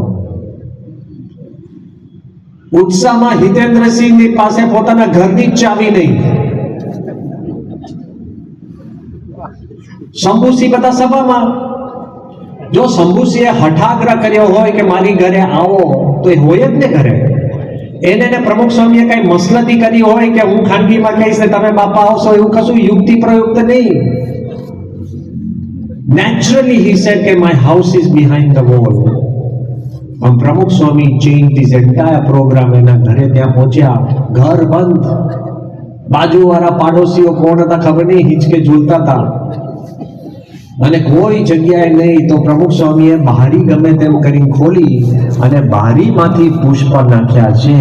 ઉત્સાહમાં હિતેન્દ્રસિંહની પાસે પોતાના ઘરની જ ચાવી નહીં. શંભુસિંહ બધા સભામાં. જો શંભુસિંહે હઠાગ્રહ કર્યો હોય કે મારી ઘરે આવો, તો એ હોય જ ને ઘરે. એને પ્રમુખ સ્વામીએ કઈ મસલતી કરી હોય કે હું ખાનગીમાં કહીશ ને તમે બાપા આવશો, એવું કશું યુક્તિ પ્રયુક્ત નહીં. Naturally he said કે my house is behind the wall. પણ પ્રમુખ સ્વામી changed his entire program. એના ઘરે ત્યાં પહોંચ્યા, ઘર બંધ. બાજુવાળા પાડોશીઓ કોણ હતા ખબર નહીં, હિંચકે ઝૂલતા હતા, અને કોઈ જગ્યાએ નહીં. તો પ્રમુખ સ્વામીએ બારી ગમે તેમ કરીને ખોલી, અને બારીમાંથી પુષ્પ નાખ્યા છે.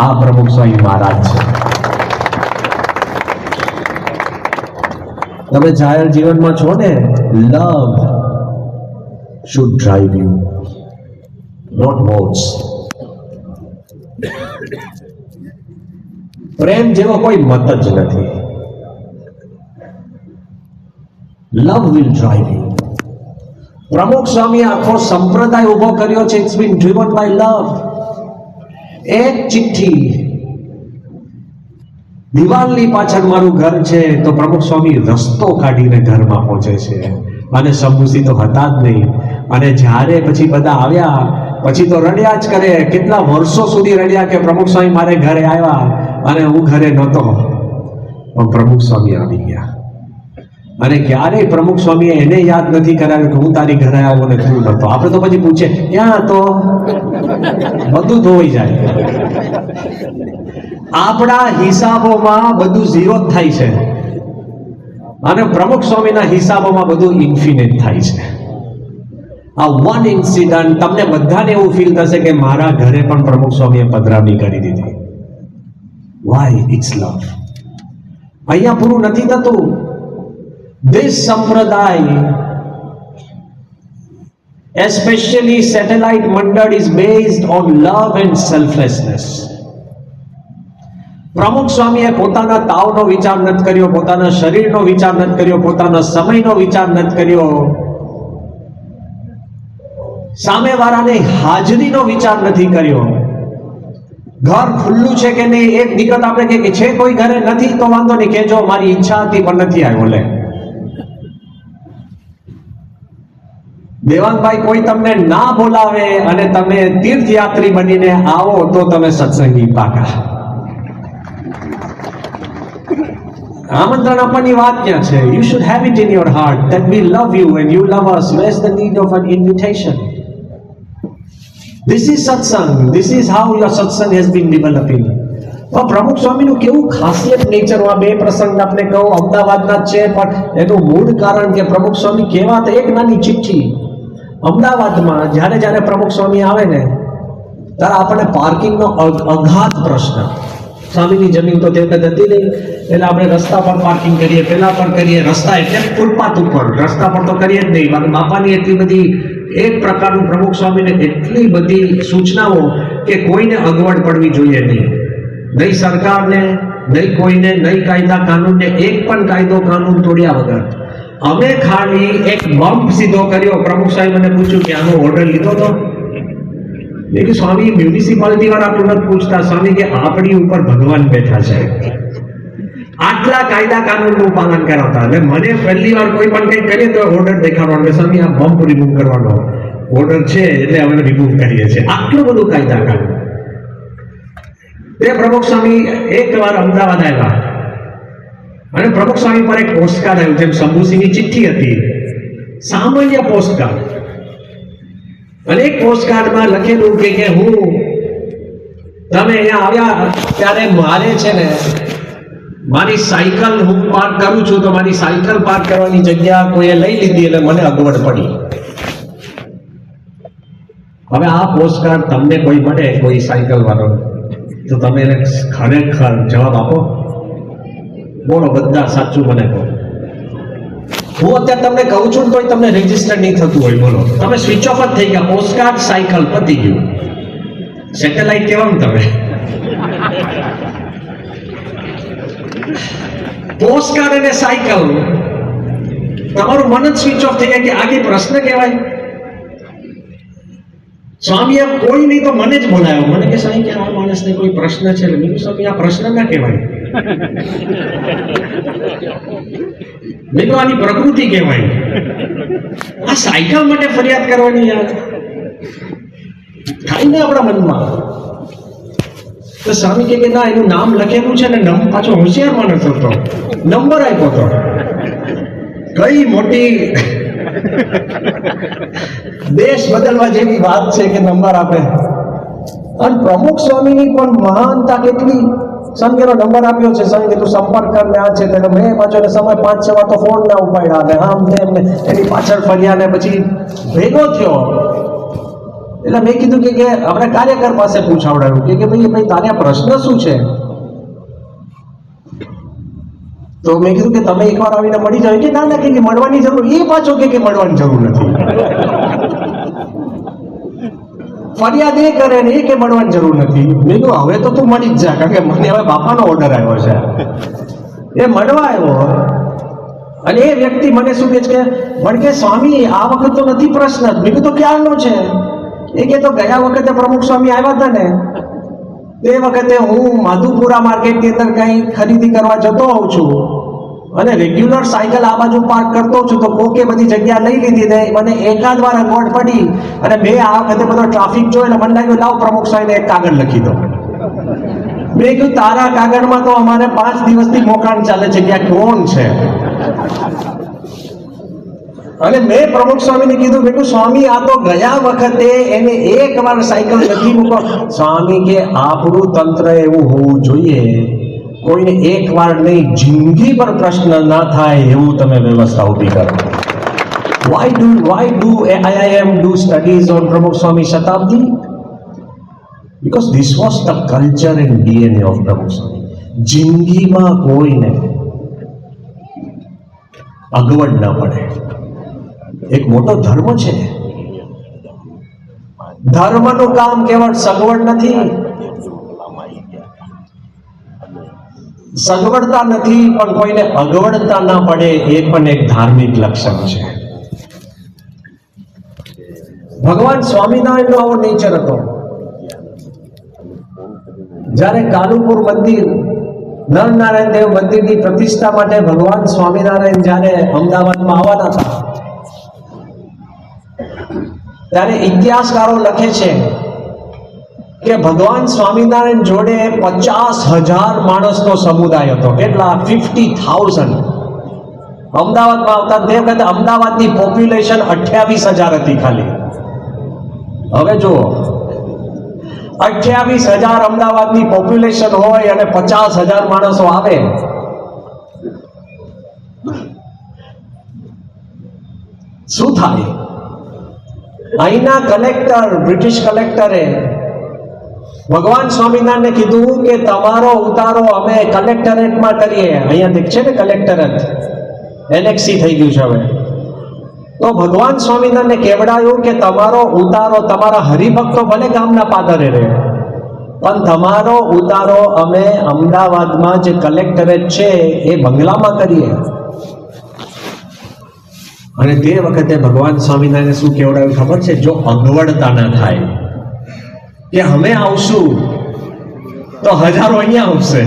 આ પ્રમુખ સ્વામી મહારાજ છે. તમે જાહેર જીવનમાં છો ને, લવ should drive you, not votes. પ્રેમ જેવો કોઈ મત જ નથી. લવ will drive you. પ્રમુખ સ્વામીએ આખો સંપ્રદાય ઉભો કર્યો છે. It's been driven by love. એક ચિઠ્ઠી, દિવાલની પાછળ મારું ઘર છે, તો પ્રમુખ સ્વામી રસ્તો કાઢીને ઘરમાં પહોંચે છે. અને શંભુસિંહ તો હતા જ નહીં. અને જ્યારે પછી બધા આવ્યા પછી તો રડ્યા જ કરે. કેટલા વર્ષો સુધી રડ્યા કે પ્રમુખ સ્વામી મારે ઘરે આવ્યા, અને હું ઘરે નહોતો, પણ પ્રમુખ સ્વામી આવી ગયા. અને ક્યારેય પ્રમુખ સ્વામીએ એને યાદ નથી કરાવ્યું કે હું તારી ઘરે આવ્યો ને તું નતો. આપણે તો પછી પૂછે ક્યાં તો, બધું ધોઈ જાય. આપણા હિસાબોમાં બધું ઝીરો જ થાય છે, અને પ્રમુખ સ્વામીના હિસાબોમાં બધું ઇન્ફિનિટ થાય છે. આ વન ઇન્સિડન્ટ તમને બધાને એવું ફીલ થશે કે મારા ઘરે પણ પ્રમુખ સ્વામીએ પધરામણી કરી દીધી. વાય? ઇટ્સ લવ. અહીંયા પૂરું નથી થતું. This sampradaya, especially satellite mandal, is based on love and selflessness. પ્રમુખ સ્વામીએ પોતાના તાવનો વિચાર નથી કર્યો, પોતાના શરીરનો વિચાર નથી કર્યો, પોતાના સમયનો વિચાર નથી કર્યો, સામેવાળાની હાજરીનો વિચાર નથી કર્યો. ઘર ખુલ્લું છે કે નહીં, એક દીકરા આપણે કે છે કોઈ ઘરે નથી તો વાંધો નહીં, કેજો મારી ઈચ્છા હતી પણ નથી આવ્યો. લે દેવાંગભાઈ, કોઈ તમને ના બોલાવે અને તમે તીર્થયાત્રી બનીને આવો તો તમે સત્સંગી પાકા. આમંત્રણ આપવાની વાત ક્યાં છે? You should have it in your heart that we love you and you love us. Where's the need of an invitation? This is satsang. This is how your satsang has been developing. પણ પ્રમુખ સ્વામીનું કેવું ખાસિયત nature, આ બે પ્રસંગ આપને કહું અમદાવાદના જ છે, પણ એનું મૂળ કારણ કે પ્રમુખ સ્વામી કેવા હતા, એક નાની ચિઠ્ઠી અમદાવાદમાં જ્યારે પ્રમુખ સ્વામી આવે ને ત્યારે આપણને પાર્કિંગનો અઘાત પ્રશ્ન. સ્વામીની જમીન તો તે વખત હતી નહીં, એટલે આપણે રસ્તા પર પાર્કિંગ કરીએ, પેલા પર કરીએ, રસ્તા એટલે ફૂટપાથ ઉપર, રસ્તા પર તો કરીએ જ નહીં. બાપાની એટલી બધી એક પ્રકારનું પ્રમુખ સ્વામીને એટલી બધી સૂચનાઓ કે કોઈને અગવડ પડવી જોઈએ નહીં, નહીં સરકારને, નહીં કોઈને, નહીં કાયદા કાનૂનને, એક પણ કાયદો કાનૂન તોડ્યા વગર. અમે ખાલી એક બમ્પ સીધો કર્યો. પ્રમુખ સાહેબ મને પૂછ્યું કે આનો ઓર્ડર લીધો તો? મેં કે સ્વામી મ્યુનિસિપાલિટી વાળા આટલું નથી પૂછતા. સ્વામી કે આપણી ઉપર ભગવાન બેઠા છે, આટલા કાયદા કાનૂનનું પાલન કરાવતા. એટલે મને પહેલી વાર કોઈ પણ કંઈ કરીએ તો ઓર્ડર દેખાડવાનો કે સ્વામી આ બમ્પ રિમૂવ કરવાનો ઓર્ડર છે એટલે અમે રિમૂવ કરીએ છીએ. આટલું બધું કાયદા કાનૂન. તે પ્રમુખ સ્વામી એકવાર અમદાવાદ આવ્યા અને પ્રમુખ સ્વામી પર એક પોસ્ટકાર્ડ આવ્યું, જેમ શંભુસિંહની ચિઠ્ઠી હતી, સામાન્ય પોસ્ટકાર્ડ. અને એક પોસ્ટકાર્ડમાં લખેલું કે હું તમે અહીંયા આવ્યા ત્યારે મારે છે ને મારી સાયકલ હું પાર્ક કરું છું, તો મારી સાયકલ પાર્ક કરવાની જગ્યા કોઈએ લઈ લીધી એટલે મને અગવડ પડી. હવે આ પોસ્ટકાર્ડ તમને કોઈ મળે, કોઈ સાયકલ વાળો, તો તમે એને ખરેખર જવાબ આપો? બોલો બધા સાચું મને કહો. હું અત્યારે તમને કહું છું તો તમને રજીસ્ટર નહીં થતું હોય, બોલો તમે સ્વિચ ઓફ જ થઈ ગયા. પોસ્ટકાર્ડ સાયકલ પતી ગયું. સેટેલાઇટ કહેવાનું તમે. પોસ્ટકાર્ડ અને સાયકલ, તમારું મન જ સ્વિચ ઓફ થઈ જાય કે આગે પ્રશ્ન કહેવાય. સ્વામીએ કોઈ નહીં તો મને જ બોલાયો. મને કે સાહેબ કે આ માણસને કોઈ પ્રશ્ન છે. મેં સ્વામી આ પ્રશ્ન ના કહેવાય, મેં તો આની પ્રકૃતિ કહેવાય. આ સાયકલ માટે ફરિયાદ કરવાની યાર થાય ને આપણા મનમાં. તો સ્વામી કે ના, એનું નામ લખેલું છે ને, પાછો હોશિયાર માણસ હતો, નંબર આપ્યો હતો. કઈ મોટી દેશ બદલવા જેવી વાત છે કે નંબર આપે. અને પ્રમુખ સ્વામીની પણ મહાનતા કેટલી. સ્વામીનો નંબર આપ્યો છે, સ્વામી તું સંપર્ક કર ને આ છે તો મેં પાછો સમય 5-6 વાર તો ફોન ના ઉપાડ્યા ને આમ તેમ એની પાછળ ફર્યા ને પછી ભેગો થયો. એટલે મેં કીધું કે આપણે કાર્યકર પાસે પૂછાવડાવ્યું કે ભાઈ તારે પ્રશ્ન શું છે? તો મેં કીધું કે તમે એકવાર આવીને મળી જાવ. કે ના કે મળવાની જરૂર, એ પાછો કે મળવાની જરૂર નથી. ફરિયાદ એ કરે ને એ કે મળવાની જરૂર નથી. મેં કીધું હવે તો તું મળી જ જા, કારણ કે મને હવે બાપાનો ઓર્ડર આવ્યો છે. એ મળવા આવ્યો અને એ વ્યક્તિ મને શું કહે છે પણ કે સ્વામી આ વખત તો નથી પ્રશ્ન. મેં કીધું ક્યારનો છે? એ કે તો ગયા વખતે પ્રમુખ સ્વામી આવ્યા હતા ને તે વખતે હું માધુપુરા માર્કેટની અંદર કંઈ ખરીદી કરવા જતો હોઉં છું અને રેગ્યુલર સાયકલ આ બાજુ પાર્ક કરતો છું તો કોકે બધી જગ્યા લઈ લીધી ને મને એકાદ વાર અગવડ પડી અને મેં આ વખતે બધો ટ્રાફિક જોયો એટલે મને લાગ્યું લાવ પ્રમુખ સ્વામીને એક કાગળ લખી દો. મેં કીધું તારા કાગળમાં તો અમારે 5 દિવસથી મોકાણ ચાલે છે કે આ કોણ છે. અને મેં પ્રમુખ સ્વામીને કીધું બેટું સ્વામી આ તો ગયા વખતે એને એક વાર સાયકલ નથી મૂકો. સ્વામી કે આપણું તંત્ર એવું હોવું જોઈએ કોઈને એક વાર નહીં જિંદગી પર પ્રશ્ન ના થાય એવું તમે વ્યવસ્થા ઊભી કરો. why do IIM do studies on Pramukh Swami Shatabdi? Because this was the culture and DNA of Pramukh Swami. જિંદગીમાં કોઈને અગવડ ના પડે. એક મોટો ધર્મ છે. ધર્મનું કામ કેવળ સગવડ નથી, સગવડતા નથી પણ કોઈને અગવડતા ના પડે એ પણ એક ધાર્મિક લક્ષણ છે. ભગવાન સ્વામિનારાયણનો આવો નેચર હતો. જ્યારે કાલુપુર મંદિર નરનારાયણ દેવ મંદિરની પ્રતિષ્ઠા માટે ભગવાન સ્વામિનારાયણ જ્યારે અમદાવાદમાં આવવાના હતા ત્યારે ઇતિહાસકારો લખે છે કે ભગવાન સ્વામિનારાયણ જોડે 50,000 માણસનો સમુદાય હતો. કેટલા? 50,000. અમદાવાદમાં આવતા તે વખતે અમદાવાદની પોપ્યુલેશન 28,000 હતી ખાલી. હવે જુઓ 28,000 અમદાવાદની પોપ્યુલેશન હોય અને 50,000 માણસો આવે, શું થાય? અહીંના કલેક્ટર, બ્રિટિશ કલેક્ટરે ભગવાન સ્વામિનારાયણને કીધું કે તમારો ઉતારો અમે કલેક્ટરેટમાં કરીએ. અહીંયા દેખ છે ને કલેક્ટરેટ, એનેક્સી થઈ ગયું છે હવે. તો ભગવાન સ્વામિનારાયણને કેવડાયું કે તમારો ઉતારો તમારા હરિભક્તો ભલે ગામના પાદરે રહે, પણ તમારો ઉતારો અમે અમદાવાદમાં જે કલેક્ટરેટ છે એ બંગલામાં કરીએ. અને તે વખતે ભગવાન સ્વામિનારાયણે શું કેવડાવ્યું ખબર છે? જો અગવડતા ના થાય કે અમે આવશું તો હજારો અહીંયા આવશે,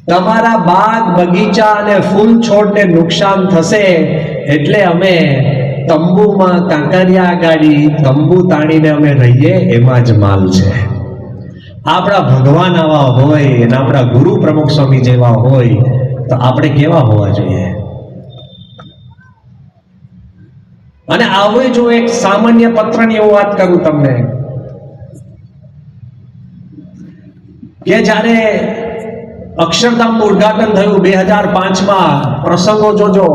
તમારા બાગ બગીચા અને ફૂલ છોડને નુકસાન થશે, એટલે અમે તંબુમાં કાંકરિયા ગાડી તંબુ તાણીને અમે રહીએ, એમાં જ માલ છે. આપણા ભગવાન આવા હોય અને આપણા ગુરુ પ્રમુખ સ્વામી જેવા હોય તો આપણે કેવા હોવા જોઈએ? અને આવે જો એક સામાન્ય પત્રની હું વાત કરું તમને, કે જ્યારે અક્ષરધામનું ઉદ્ઘાટન થયું 2005માં, પ્રસંગો જોજો,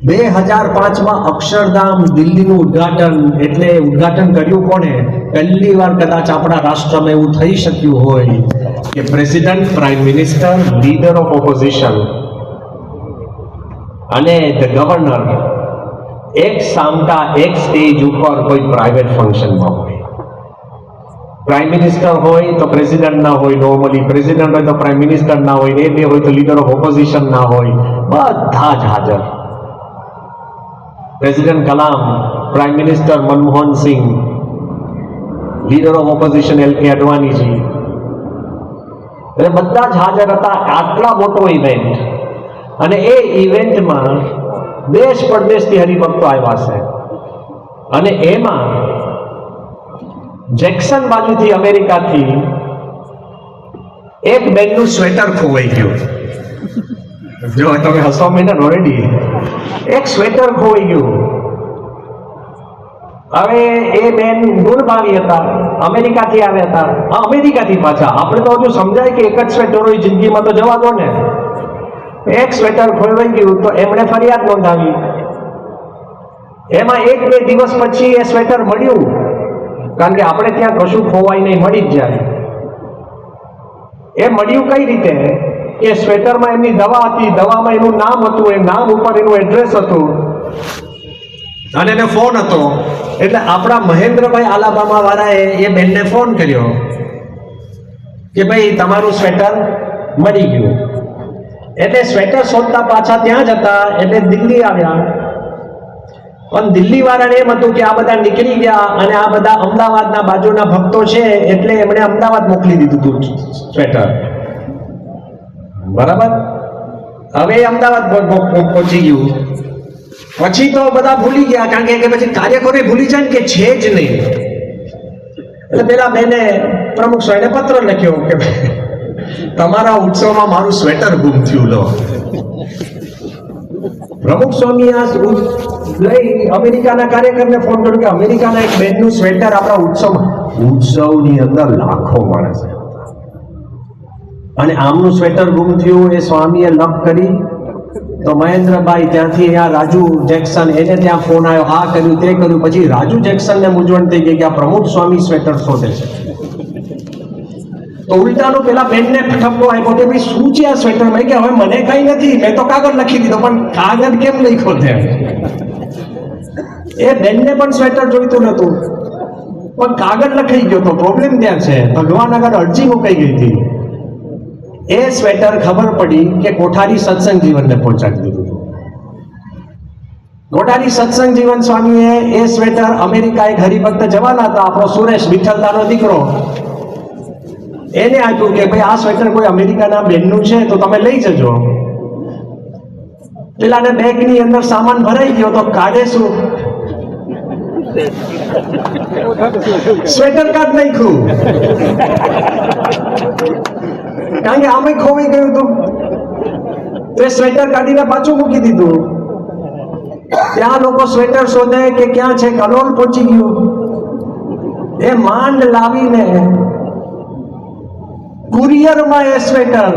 2005માં અક્ષરધામ દિલ્હીનું ઉદ્ઘાટન, એટલે ઉદ્ઘાટન કર્યું કોને? પહેલી વાર કદાચ આપણા રાષ્ટ્રમાં એવું થઈ શક્યું હોય કે president, prime minister, leader of opposition અને ધ ગવર્નર એક સામટા એક સ્ટેજ ઉપર કોઈ પ્રાઇવેટ ફંક્શનમાં હોય. પ્રાઇમ મિનિસ્ટર હોય તો પ્રેસિડેન્ટ ના હોય, નોર્મલી પ્રેસિડેન્ટ હોય તો પ્રાઇમ મિનિસ્ટર ના હોય, એ બે હોય તો લીડર ઓફ ઓપોઝિશન ના હોય, બધા જ હાજર. President Kalam, prime minister Manmohan Singh, leader of opposition એલ.કે. અડવાણીજી, એટલે બધા જ હાજર હતા. આટલા મોટો ઇવેન્ટ, અને એ ઇવેન્ટમાં દેશ પરદેશથી હરિભક્તો આવ્યા છે. અને એમાં જેક્સન બાજુથી, અમેરિકાથી એક બેનનું સ્વેટર ખોવાઈ ગયું. જો તમે હસવા માંડ્યા ઓલરેડી, એક સ્વેટર ખોવાઈ ગયું. હવે એ બેન ગુણભાવી હતા, અમેરિકાથી આવ્યા હતા. અમેરિકાથી પાછા, આપણે તો હજુ સમજાય કે એક જ સ્વેટર હોય જિંદગીમાં તો જવા દો ને. એક સ્વેટર ખોવાઈ ગયું તો એમણે ફરિયાદ નોંધાવી. એમાં 1-2 દિવસ પછી એ સ્વેટર મળ્યું, કારણ કે આપણે ત્યાં કશું ખોવાય નહીં, મળી જ જાય. એ મળ્યું કઈ રીતે? કે સ્વેટરમાં એમની દવા હતી, દવામાં એનું નામ હતું, એ નામ ઉપર એનું એડ્રેસ હતું, અને એને ફોન હતો. એટલે આપણા મહેન્દ્રભાઈ આલાબામા વાળાએ એ બેનને ફોન કર્યો કે ભાઈ તમારું સ્વેટર મળી ગયું. એટલે સ્વેટર શોધતા પાછા ત્યાં જ હતા, એટલે દિલ્હી આવ્યા. પણ દિલ્હી વાળાને એમ હતું કે આ બધા નીકળી ગયા અને આ બધા અમદાવાદના બાજુના ભક્તો છે, એટલે એમણે અમદાવાદ મોકલી દીધું હતું સ્વેટર. બરાબર? હવે અમદાવાદ પહોંચી ગયું. પછી તો બધા ભૂલી ગયા, કારણ કે પછી કાર્યકરો ભૂલી જાય ને કે છે જ નહીં. એટલે પેલા બેને પ્રમુખ સ્વામીને પત્ર લખ્યો કે તમારા ઉત્સવમાં મારું સ્વેટર ગુમ થયું. લો, પ્રમુખ સ્વામી આ લઈ અમેરિકાના કાર્યકરને ફોન કર્યો કે અમેરિકાના એક બેનનું સ્વેટર આપણા ઉત્સવની અંદર લાખો માણસ અને આમનું સ્વેટર ગુમ થયું. એ સ્વામીએ લપ કરી તો મહેન્દ્રભાઈ ત્યાંથી આ રાજુ જેક્સન, એને ત્યાં ફોન આવ્યો, આ કર્યું તે કર્યું. પછી રાજુ જેક્સનને મૂંઝવણ થઈ ગઈ કે આ પ્રમુખ સ્વામી સ્વેટર શોધે છે. તો ઉલટાનો પેલા બેનને ઠપકો આપ્યો કે ભાઈ શું છે આ સ્વેટર? મેં કે હવે મને કઈ નથી, મેં તો કાગળ લખી દીધો, પણ કાગળ કેમ નહીં ખોલે? એ બેનને પણ સ્વેટર જોઈતું નતું, પણ કાગળ લખાઈ ગયો તો પ્રોબ્લેમ ત્યાં છે. ભગવાન આગળ અરજી મુકાઈ ગઈ હતી. એ સ્વેટર ખબર પડી કે કોઠારી સત્સંગ જીવનને પહોંચાડી દીધું. કોઠારી સત્સંગ જીવન સ્વામીએ એ સ્વેટર અમેરિકા એક હરિભક્ત જવાના હતા, આપણો સુરેશ વિઠ્ઠલદાનો દીકરો, એને આપ્યું કે ભાઈ આ સ્વેટર કોઈ અમેરિકાના બેનનું છે તો તમે લઈ જજો. પેલાને બેગની અંદર સામાન ભરાઈ ગયો તો કાઢે શું? સ્વેટર કાર્ડ નાખ્યું, કારણ કે આમે ખોવાઈ ગયું હતું. તો સ્વેટર કાઢીને પાછું મૂકી દીધું. ત્યાં લોકો સ્વેટર શોધે કે ક્યાં છે, કલોલ પહોંચી ગયું. એ માંડ લાવીને કુરિયરમાં એ સ્વેટર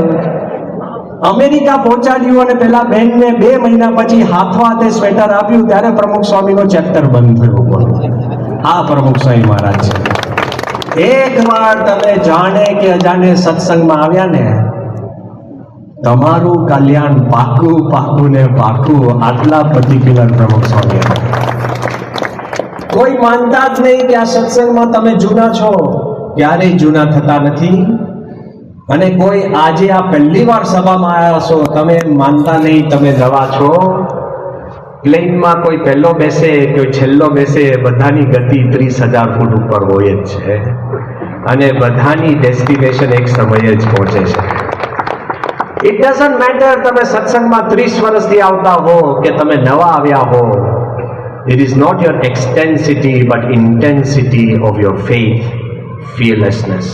અમેરિકા પહોંચાડ્યું અને પેલા બેનને 2 મહિના પછી હાથે સ્વેટર આપ્યું ત્યારે પ્રમુખ સ્વામીનો ચેપ્ટર બંધ થયો. આ પ્રમુખ સ્વામી મહારાજ છે. એકવાર તમે જાણે કે અજાણે સત્સંગમાં આવ્યા ને, તમારું કલ્યાણ પાકું ને પાકું. આટલા પર્ટિક્યુલર પ્રમુખ સ્વામી હતા. કોઈ માનતા જ નહીં કે આ સત્સંગમાં તમે જૂના છો, ક્યારેય જૂના થતા નથી. અને કોઈ આજે આ પહેલી વાર સભામાં આવ્યા છો, તમે માનતા નહીં તમે નવા છો. પ્લેનમાં કોઈ પહેલો બેસે કોઈ છેલ્લો બેસે, બધાની ગતિ 30,000 ફૂટ ઉપર હોય જ છે અને બધાની ડેસ્ટિનેશન એક સમયે જ પહોંચે છે. ઇટ ડઝન્ટ મેટર તમે સત્સંગમાં 30 વર્ષથી આવતા હો કે તમે નવા આવ્યા હો. It is not your extensity but intensity of your faith, fearlessness,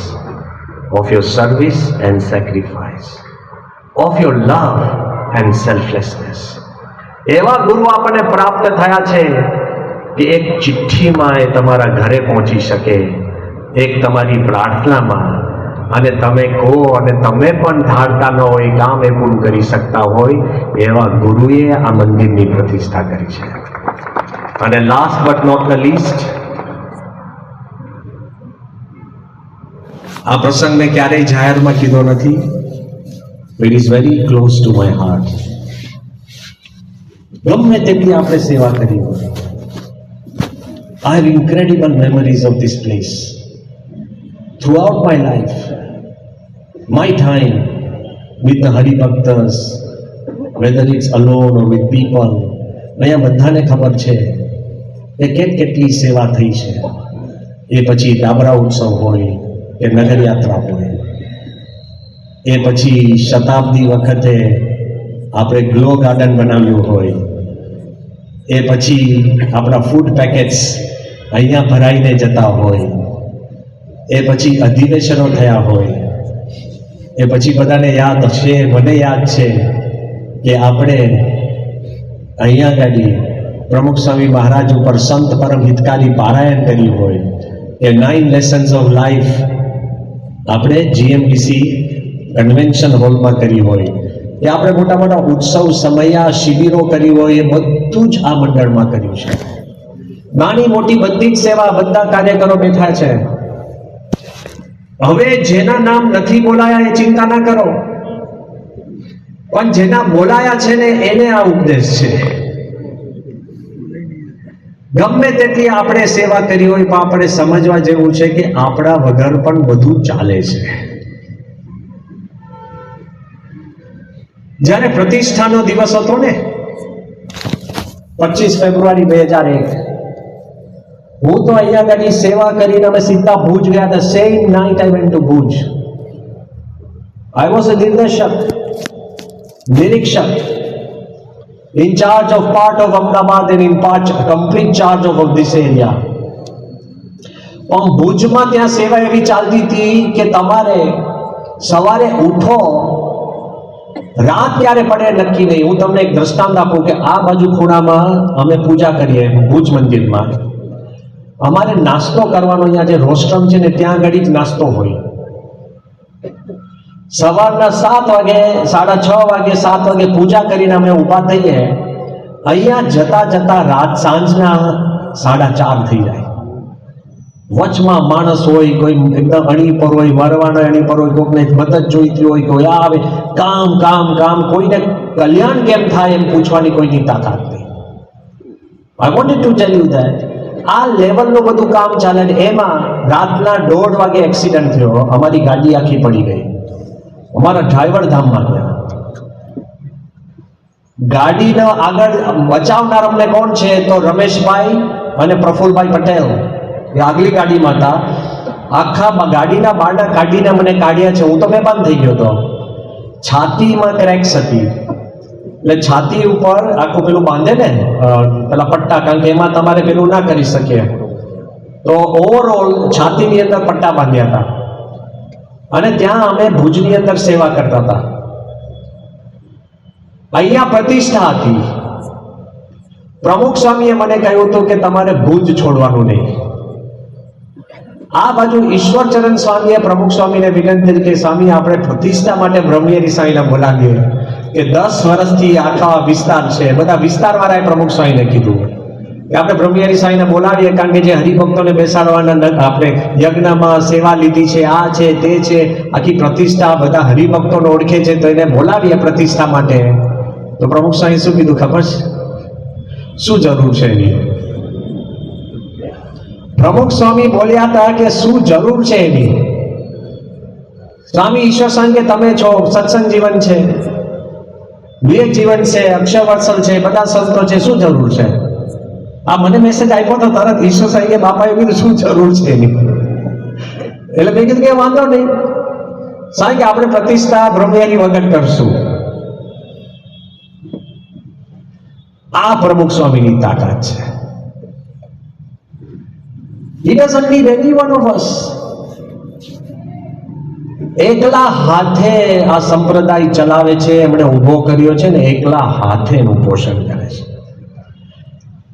of your service and sacrifice, of your love and selflessness. એવા ગુરુ આપણને પ્રાપ્ત થયા છે કે એક ચિઠ્ઠીમાં એ તમારા ઘરે પહોંચી શકે, એક તમારી પ્રાર્થનામાં, અને તમે કહો અને તમે પણ ધારતા ન હોય, કામ એ પૂરું કરી શકતા હોય, એવા ગુરુએ આ મંદિરની પ્રતિષ્ઠા કરી છે. અને last but not the least, આ પ્રસંગ મેં ક્યારેય જાહેરમાં કીધો નથી. It is very close to my heart. ગમે તેટલી આપણે સેવા કરી હોય, I have incredible memories of this place. Throughout my life, my time with the Hari Bhaktas, whether it's alone or with people, અહીંયા બધાને ખબર છે કે કેટલી સેવા થઈ છે. એ પછી ડાબરા ઉત્સવ હોય કે નગરયાત્રા હોય, એ પછી શતાબ્દી વખતે આપણે ગ્લો ગાર્ડન બનાવ્યું હોય, એ પછી આપણા ફૂડ પેકેટ્સ અહીંયા ભરાઈને જતા હોય, એ પછી અધિવેશનો થયા હોય, એ પછી બધાને યાદ છે, મને યાદ છે કે આપણે અહીંયા ગાડી પ્રમુખ સ્વામી મહારાજ ઉપર સંત પરમ હિતકારી પારાયણ કર્યું હોય, કે 9 લેસન્સ ઓફ લાઈફ આપણે જીએમડીસી કન્વેન્શન હોલમાં કરી હોય, કે આપણે મોટા મોટા ઉત્સવ સમયા શિબિરો કરી હોય, એ બધું જ આ મંડળમાં કર્યું છે. નાની મોટી બધી જ સેવા, બધા કાર્યકરો બેઠા છે. હવે જેના નામ નથી બોલાયા એ ચિંતા ના કરો, પણ જેના બોલાયા છે ને એને આ ઉપદેશ છે. ગમે તેટલી આપણે સેવા કરી હોય, પણ આપણે સમજવા જેવું છે કે આપણા વગર પણ બધું ચાલે છે. જ્યારે પ્રતિષ્ઠાનો દિવસ હતો ને 25 ફેબ્રુઆરી 2001, હું તો અહીંયા આગળ સેવા કરીને અમે સીધા ભુજ ગયા હતા. Same night I went to Bhuj. I was a નિરીક્ષક in charge of part of Ahmedabad and in part complete charge of this area. પણ ભુજમાં ત્યાં સેવા એવી ચાલતી હતી કે તમારે સવારે ઉઠો, રાત ક્યારે પડે નક્કી નહીં. હું તમને એક દ્રષ્ટાંત આપું કે આ બાજુ ખૂણામાં અમે પૂજા કરીએ ભુજ મંદિરમાં, અમારે નાસ્તો કરવાનો, અહીંયા જે રોસ્ટ્રમ છે ને ત્યાં આગળ જ નાસ્તો હોય. સવારના 7 વાગે, 6:30 વાગે, 7 વાગે પૂજા કરીને અમે ઊભા થઈએ. અહીંયા જતા જતા રાત સાંજના 4:30 થઈ જાય. વચમાં માણસ હોય, કોઈ એકદમ અણી પર હોય, મરવાનો અણી પર હોય, કોઈકને મદદ જોઈતી હોય, કોઈ આવે, કામ કામ કામ, કોઈને કલ્યાણ કેમ થાય એમ પૂછવાની કોઈની તાકાત નહીં. I wanted to tell you that આ લેવલનું બધું કામ ચાલે. એમાં રાતના 1:30 વાગે એક્સિડન્ટ થયો, અમારી ગાડી આખી પડી ગઈ. અમારા ડ્રાઈવર ધામમાં ગયા. ગાડીનો આગળ બચાવનાર અમને કોણ છે? તો રમેશભાઈ અને પ્રફુલભાઈ પટેલ, એ આગલી ગાડીમાં હતા. આખા ગાડીના બારણા કાઢીને મને કાઢ્યા છે. હું તો બેભાન થઈ ગયો હતો. છાતીમાં ક્રેક્સ હતી, એટલે છાતી ઉપર આખું પેલું બાંધે ને પેલા પટ્ટા, કારણ કે એમાં તમારે પેલું ના કરી શકીએ, તો ઓવરઓલ છાતીની અંદર પટ્ટા બાંધ્યા હતા. અને ત્યાં અમે ભુજની અંદર સેવા કરતા હતા. અહીંયા પ્રતિષ્ઠા હતી. પ્રમુખ સ્વામીએ મને કહ્યું હતું કે તમારે ભુજ છોડવાનું નહીં. આ બાજુ ઈશ્વરચરણ સ્વામીએ પ્રમુખ સ્વામીને વિનંતી કરી કે સ્વામી આપણે પ્રતિષ્ઠા માટે બ્રહ્મયરી સાંઈને બોલાવીએ કે 10 વર્ષથી આખા વિસ્તાર છે, બધા વિસ્તાર વાળાએ પ્રમુખ સ્વામીને કીધું કે આપણે બ્રહ્મયરી સાંઈને બોલાવીએ, કારણ કે જે હરિભક્તોને બેસાડવાના આપણે યજ્ઞમાં સેવા લીધી છે, આ છે તે છે, આખી પ્રતિષ્ઠા બધા હરિભક્તોને ઓળખે છે, તો એને બોલાવીએ પ્રતિષ્ઠા માટે. તો પ્રમુખ સ્વામી શું કીધું ખબર છે? શું જરૂર છે એની? પ્રમુખ સ્વામી બોલ્યા હતા કે શું જરૂર છે એની? સ્વામી ઈશ્વર સાંઈ કે તમે છો, સત્સંગ જીવન છે, વિવેક જીવન છે, અક્ષર વત્સલ છે, બધા સંતો છે, શું જરૂર છે? આ મને મેસેજ આપ્યો તો તરત ઈશ્વર સાંઈ કે બાપાએ કીધું શું જરૂર છે એની? એટલે મેં કીધું કે વાંધો નહીં સાંઈ કે આપણે પ્રતિષ્ઠા બ્રહ્મયરી વગર કરશું. આ પ્રમુખ સ્વામીની તાકાત છે. He doesn't need any one of us. એકલા હાથે આ સંપ્રદાય ચલાવે છે, એમણે ઉભો કર્યો છે ને, એકલા હાથે એનું પોષણ કરે છે.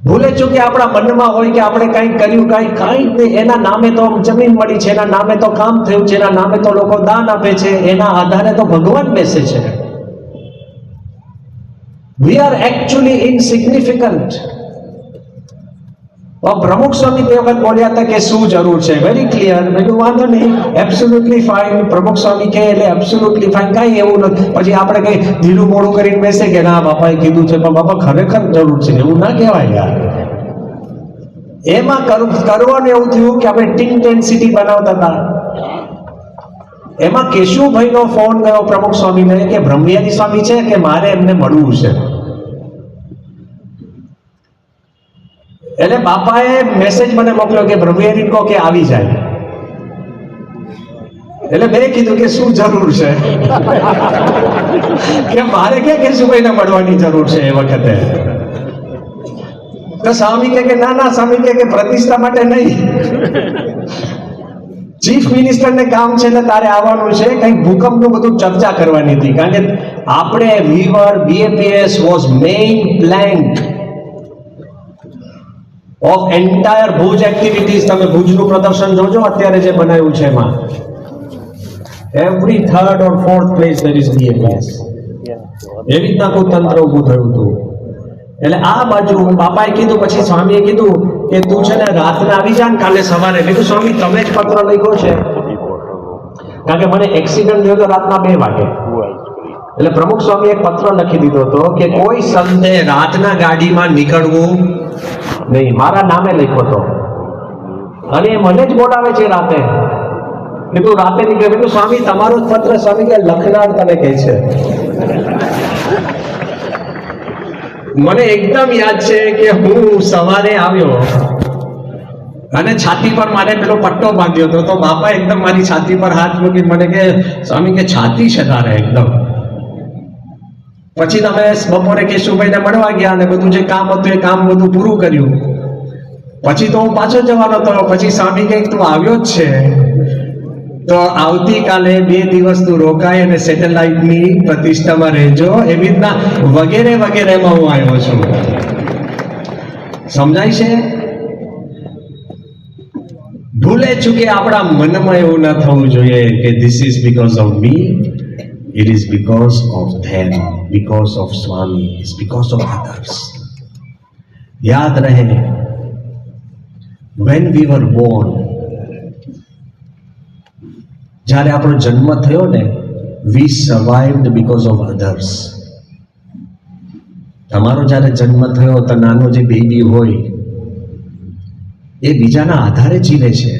ભૂલે ચૂકે આપણા મનમાં હોય કે આપણે કંઈક કર્યું, કંઈક એના નામે તો જમીન મળી છે, એના નામે તો કામ થયું છે, એના નામે તો લોકો દાન આપે છે, એના આધારે તો ભગવાન બેસે છે. We are actually insignificant. પ્રમુખ સ્વામી તે વખત બોલ્યા હતા કે શું જરૂર છે, વેરી ક્લિયર. મેં કીધું વાંધો નહીં, એબ્સોલ્યુટલી ફાઇન. પ્રમુખ સ્વામી કહે એટલે એબ્સોલ્યુટલી ફાઇન, કાંઈ એવું નથી. પછી આપણે કઈ ઢીલું મોડું કરીને બેસે કે ના બાપાએ કીધું છે, પણ બાપા ખરેખર જરૂર છે, એવું ના કહેવાય યાર. એમાં કરવાનું એવું થયું કે આપણે ટીમ ટેન્સિટી બનાવતા હતા. એમાં કેશુભાઈનો ફોન ગયો પ્રમુખ સ્વામીને કે બ્રહ્મયારી સ્વામી છે કે મારે એમને મળવું છે. એટલે બાપાએ મેસેજ મને મોકલ્યો કે બ્રહ્મયારી કો કે આવી જાય. એટલે મેં કીધું કે શું જરૂર છે કે મારે કે કેશુભાઈને મળવાની જરૂર છે એ વખતે. તો સ્વામી કે ના ના, સ્વામી કે પ્રતિષ્ઠા માટે નહીં, ચીફ મિનિસ્ટર ને કામ છે એટલે તારે આવવાનું છે, કંઈક ભૂકંપનું બધું ચર્ચા કરવાની હતી. કારણ કે આપણે BAPS was main Planck of entire Bhuj activities. તમે ભુજનું પ્રદર્શન જોજો અત્યારે જે બનાવ્યું છે એમાં every 3rd or 4th place there is BAPS. એવી રીતના કોઈ તંત્ર ઊભું થયું હતું. એટલે આ બાજુ બાપાએ કીધું, પછી સ્વામીએ કીધું કે તું છે ને રાતના આવી જા ને કાલે સવારે. કીધું સ્વામી તમે જ પત્ર લખ્યો છે, કારણ કે મને એક્સિડન્ટ થયો તો રાતના 2 વાગે. એટલે પ્રમુખ સ્વામી એક પત્ર લખી દીધો હતો કે કોઈ સંતે રાતના ગાડીમાં નીકળવું નહીં, મારા નામે લખ્યો હતો. અને મને જ બોલાવે છે રાતે કે તું રાતે નીકળે. કીધું સ્વામી તમારો જ પત્ર. સ્વામી કે લખનાર તને કહે છે. મને એકદમ યાદ છે કે હું સવારે આવ્યો અને છાતી પર મારે પેલો પટ્ટો બાંધ્યો હતો, તો બાપા એકદમ મારી છાતી પર હાથ મૂકી મને કે સ્વામી કે છાતી છે તારે એકદમ. પછી તમે બપોરે કેશુભાઈને મળવા ગયા અને બધું જે કામ હતું એ કામ બધું પૂરું કર્યું. પછી તો હું પાછો જવાનો હતો. પછી સ્વામી કે તું આવ્યો જ છે તો આવતીકાલે 2 દિવસ તું રોકાય અને સેટેલાઇટની પ્રતિષ્ઠામાં રહેજો. એવી રીતના વગેરે વગેરેમાં હું આવ્યો છું. સમજાય છે? ભૂલે ચૂકે આપણા મનમાં એવું ના થવું જોઈએ કે this is because of me, it is because of them, because of Swami, it's because of others. યાદ રહે, when we were born, જ્યારે આપણો જન્મ થયો ને, we survived because of others. તમારો જ્યારે જન્મ થયો તો નાનો જે બેબી હોય એ બીજાના આધારે જીવે છે.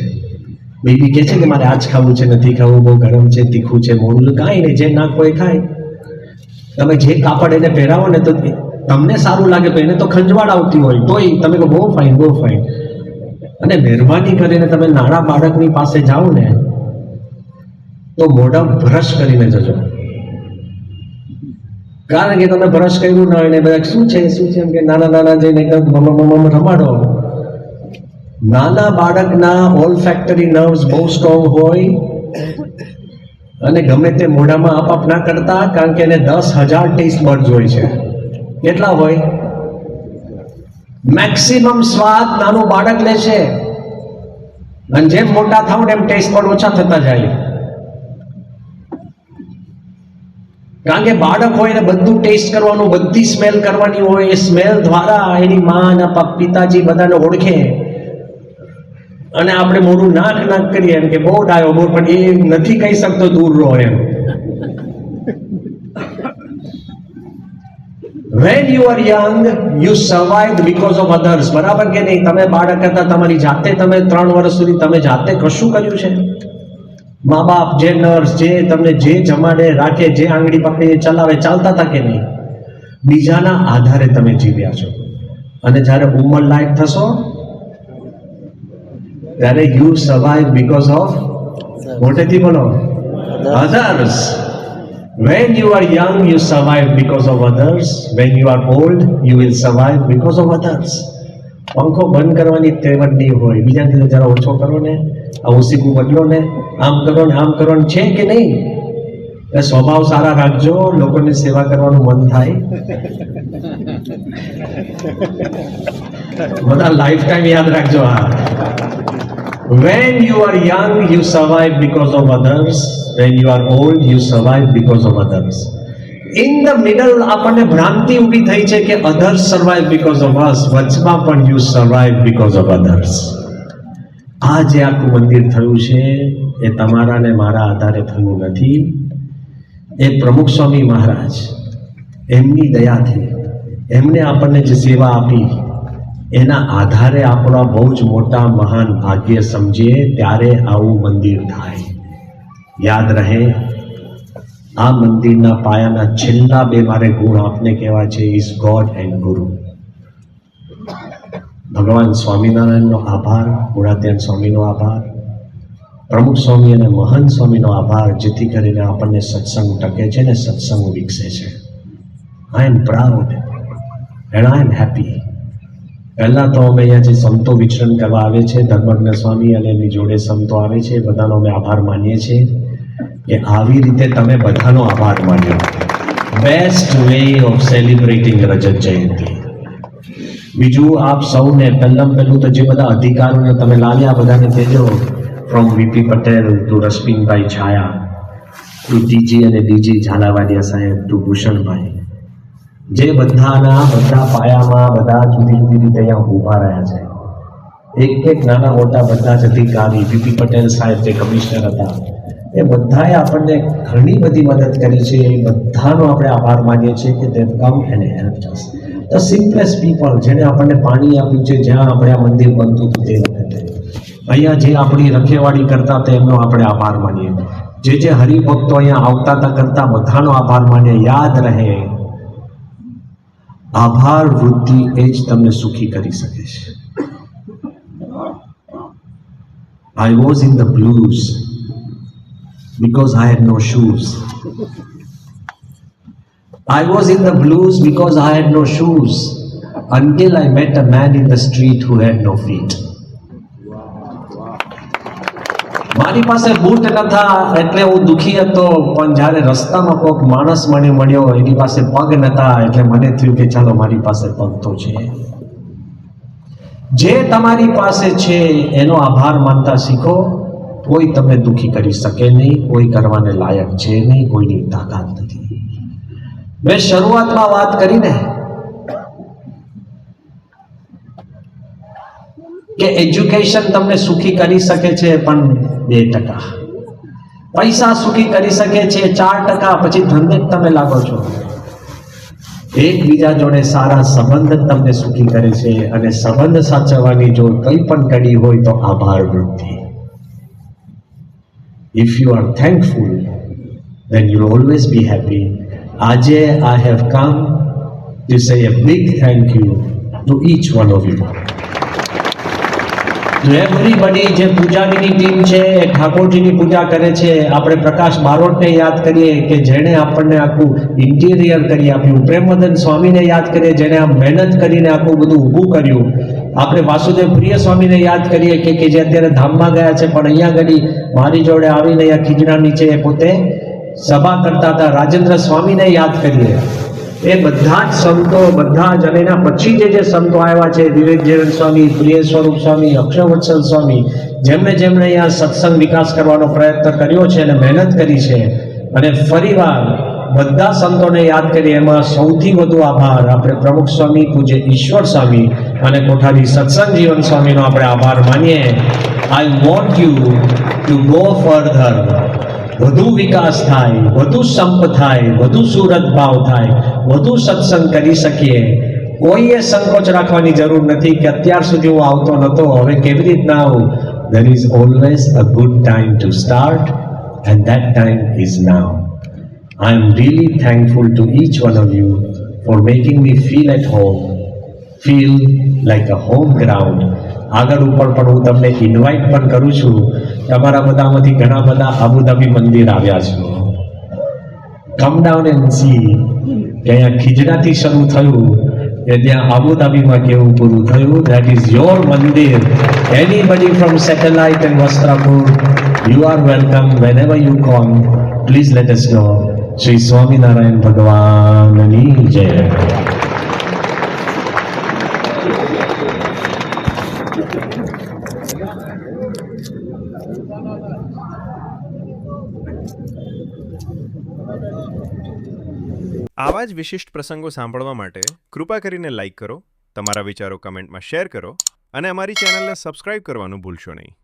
બેબી કહે છે કે મારે આજ ખાવું છે, નથી ખાવું, બહુ ગરમ છે, તીખું છે, મોડું છે, કાંઈ નહીં, જે નાખો એ ખાય. તમે જે કાપડ એને પહેરાવો ને તો તમને સારું લાગે, તો એને તો ખંજવાળ આવતી હોય તોય તમે કહો બહુ ફાઇન, બહુ ફાઇન. અને મહેરબાની કરીને તમે નાના બાળકની પાસે જાઓ ને તો મોઢા બ્રશ કરીને જજો. કારણ કે તમે બ્રશ કર્યું ના હોય ને બધા શું છે એમ કે નાના નાના જઈને એકદમ રમાડો. નાના બાળકના ઓલ્ફેક્ટરી નર્વ્સ બહુ સ્ટ્રોંગ હોય અને ગમે તે મોઢામાં આપ ના કરતા, કારણ કે એને 10,000 ટેસ્ટ બડ્સ હોય છે. કેટલા હોય? મેક્સિમમ સ્વાદ નાનું બાળક લે છે. અને જેમ મોટા થાવ ને એમ ટેસ્ટ પણ ઓછા થતા જાય, કારણ કે બાળક હોય ને બધું ટેસ્ટ કરવાનું, બધી સ્મેલ કરવાની હોય. એ સ્મેલ દ્વારા એની માં અને પિતાજી બધાને ઓળખે. અને આપણે મોઢું નાક નાક કરીએ એમ કે બહુ ડાયો બોર, પણ એ નથી કહી શકતો દૂર રહો એમ. When you are young, you survived because of others. બરાબર કે નહીં? તમે બાળક હતા, તમારી જાતે તમે 3 વર્ષ સુધી તમે જાતે કશું કર્યું છે? મા બાપ, જે નર્સ, જે તમને જે જમાડે રાખે, જે આંગળી પકડી ચલાવે, ચાલતા હતા કે નહીં? બીજાના આધારે તમે જીવ્યા છો. અને જ્યારે ઉંમર લાયક થશો ત્યારે you survive because of, મોટેથી બોલો, others. When you are young, you survive because of others. When you are old, you will survive because of others. પંખો બંધ કરવાની ટેવ નહીં હોય. બીજા કીધું જરા ઓછો કરો ને, આ ઉસીકું બદલો ને, આમ કરો ને આમ કરો ને, છે કે નહીં? એ સ્વભાવ સારા રાખજો, લોકોની સેવા કરવાનું મન થાય. બધા લાઈફ ટાઈમ યાદ રાખજો આ. When you are young, you survive because of others. When you are old, you survive because of others. In the middle, આપણને ભ્રાંતિ ઊભી થઈ છે કે others survive because of us. વચમાં પણ you survive because of others. આ જે આખું મંદિર થયું છે એ તમારા ને મારા આધારે થયું નથી. એ પ્રમુખ સ્વામી મહારાજ એમની દયાથી, એમને આપણને જે સેવા આપી એના આધારે આપણા બહુ જ મોટા મહાન ભાગ્ય સમજીએ ત્યારે આવું મંદિર થાય. યાદ રહે, આ મંદિરના પાયાના છેલ્લા 2 મારે ગુણ આપને કહેવા છે, ઇઝ ગોડ એન્ડ ગુરુ. ભગવાન સ્વામિનારાયણનો આભાર, ગુણાત્યાન સ્વામીનો આભાર, પ્રમુખ સ્વામી અને મહંત સ્વામીનો આભાર, જેથી કરીને આપણને સત્સંગ ટકે છે ને સત્સંગ વિકસે છે. I am proud and I am happy. પહેલાં તો અમે અહીંયા જે સંતો વિચરણ કરવા આવે છે, ધર્મજ્ઞ સ્વામી અને એમની જોડે સંતો આવે છે, બધાનો અમે આભાર માનીએ છીએ કે આવી રીતે તમે બધાનો આભાર માન્યો. બેસ્ટ વે ઓફ સેલિબ્રેટિંગ રજત જયંતિ. બીજું, આપ સૌને પહેલું તો જે બધા અધિકારોને તમે લાવ્યા બધાને કહેજો, ફ્રોમ વીપી પટેલ ટુ રશ્મિનભાઈ છાયા, ટુ ડીજી અને ડીજી ઝાલાવાડિયા સાહેબ, ટુ ભૂષણભાઈ, જે બધાના બધા પાયામાં બધા જુદી જુદી રીતે અહીંયા ઊભા રહ્યા છે. એક નાના મોટા બધા જ અધિકારી, વીપી પટેલ સાહેબ જે કમિશનર હતા, એ બધાએ આપણને ઘણી બધી મદદ કરી છે. એ બધાનો આપણે આભાર માનીએ છીએ કે they have come and helped us. The simplest people, જેણે આપણને પાણી આપ્યું છે, જ્યાં આપણે આ મંદિર બનતું હતું તે વખતે, અહીંયા જે આપણી રખેવાળી કરતા હતા એમનો આપણે આભાર માનીએ. જે હરિભક્તો અહીંયા આવતા હતા કરતા બધાનો આભાર માનીએ. યાદ રહે, આભાર વૃત્તિ એ જ તમને સુખી કરી શકે છે. I was in the blues because I had no shoes. I was in the blues because I had no shoes until I met a man in the street who had no feet. મારી પાસે boot નતા એટલે હું દુખી હતો, પણ જ્યારે રસ્તામાં કોઈક માણસ મને મળ્યો, એની પાસે પગ નતા એટલે મને થયું કે ચાલો મારી પાસે પગ તો છે. જે તમારી પાસે છે એનો આભાર માનતા શીખો. કોઈ તમને દુખી કરી શકે નહીં, કોઈ કરવાને લાયક છે નહીં, કોઈની તાકાત નથી. મેં શરૂઆતમાં વાત કરીને કે એજ્યુકેશન તમને સુખી કરી શકે છે પણ 2%, પૈસા સુખી કરી શકે છે 4%, પછી ધંધે જ તમે લાગો છો. એકબીજા જોડે સારા સંબંધ જ તમને સુખી કરે છે. અને સંબંધ સાચવવાની જો કંઈ પણ કડી હોય તો આભાર વૃત્તિ. If you are thankful, then you'll always be happy. આજે I have come to say a big thank you to each one of you. To everybody. જે પૂજારીની ટીમ છે એ ઠાકોરજીની પૂજા કરે છે. આપણે પ્રકાશ બારોટને યાદ કરીએ કે જેણે આપણને આખું ઇન્ટિરિયર કરી આપ્યું. પ્રેમવદન સ્વામીને યાદ કરીએ જેણે આ મહેનત કરીને આખું બધું ઊભું કર્યું. આપણે વાસુદેવ પ્રિય સ્વામીને યાદ કરીએ કે જે અત્યારે ધામમાં ગયા છે પણ અહીંયા ઘડી મારી જોડે આવીને અહીંયા ખીજડા નીચે પોતે સભા કરતા હતા. રાજેન્દ્ર સ્વામીને યાદ કરીએ એ બધા જ સંતો, બધા જ, અને એના પછી જે સંતો આવ્યા છે, વિવેકજીવન સ્વામી, પ્રિય સ્વરૂપ સ્વામી, અક્ષરવત્સલ સ્વામી, જેમણે અહીંયા સત્સંગ વિકાસ કરવાનો પ્રયત્ન કર્યો છે અને મહેનત કરી છે, અને ફરીવાર બધા સંતોને યાદ કરી એમાં સૌથી વધુ આભાર આપણે પ્રમુખ સ્વામી, પૂજ્ય ઈશ્વર સ્વામી અને કોઠારી સત્સંગ જીવન સ્વામીનો આપણે આભાર માનીએ. I want you to go further. વધુ વિકાસ થાય, વધુ સંપ થાય, વધુ સુરત ભાવ થાય, વધુ સત્સંગ કરી શકીએ. કોઈએ સંકોચ રાખવાની જરૂર નથી કે અત્યાર સુધી હું આવતો નહોતો, હવે કેવી રીતના આવું. There is always a good time to start, and that time is now. I am really thankful to each one of you for making me feel at home, feel like a home ground. આગળ ઉપર પણ હું તમને invite પણ કરું છું. તમારા બધામાંથી ઘણા બધા આબુધાબી મંદિર આવ્યા છો. કમ ડાઉન એન્ડ સી કે અહીંયા ખીજડાથી શરૂ થયું કે ત્યાં આબુધાબીમાં કેવું પૂરું થયું. ધેટ ઇઝ યોર મંદિર. Anybody from satellite and Vastrapur, you are welcome whenever you come. Please let us know. Shri Swaminarayan ભગવાનની જય. આવા જ વિશિષ્ટ પ્રસંગો સાંભળવા માટે કૃપા કરીને લાઈક કરો, તમારા વિચારો કમેન્ટમાં શેર કરો અને અમારી ચેનલને સબસ્ક્રાઇબ કરવાનું ભૂલશો નહીં.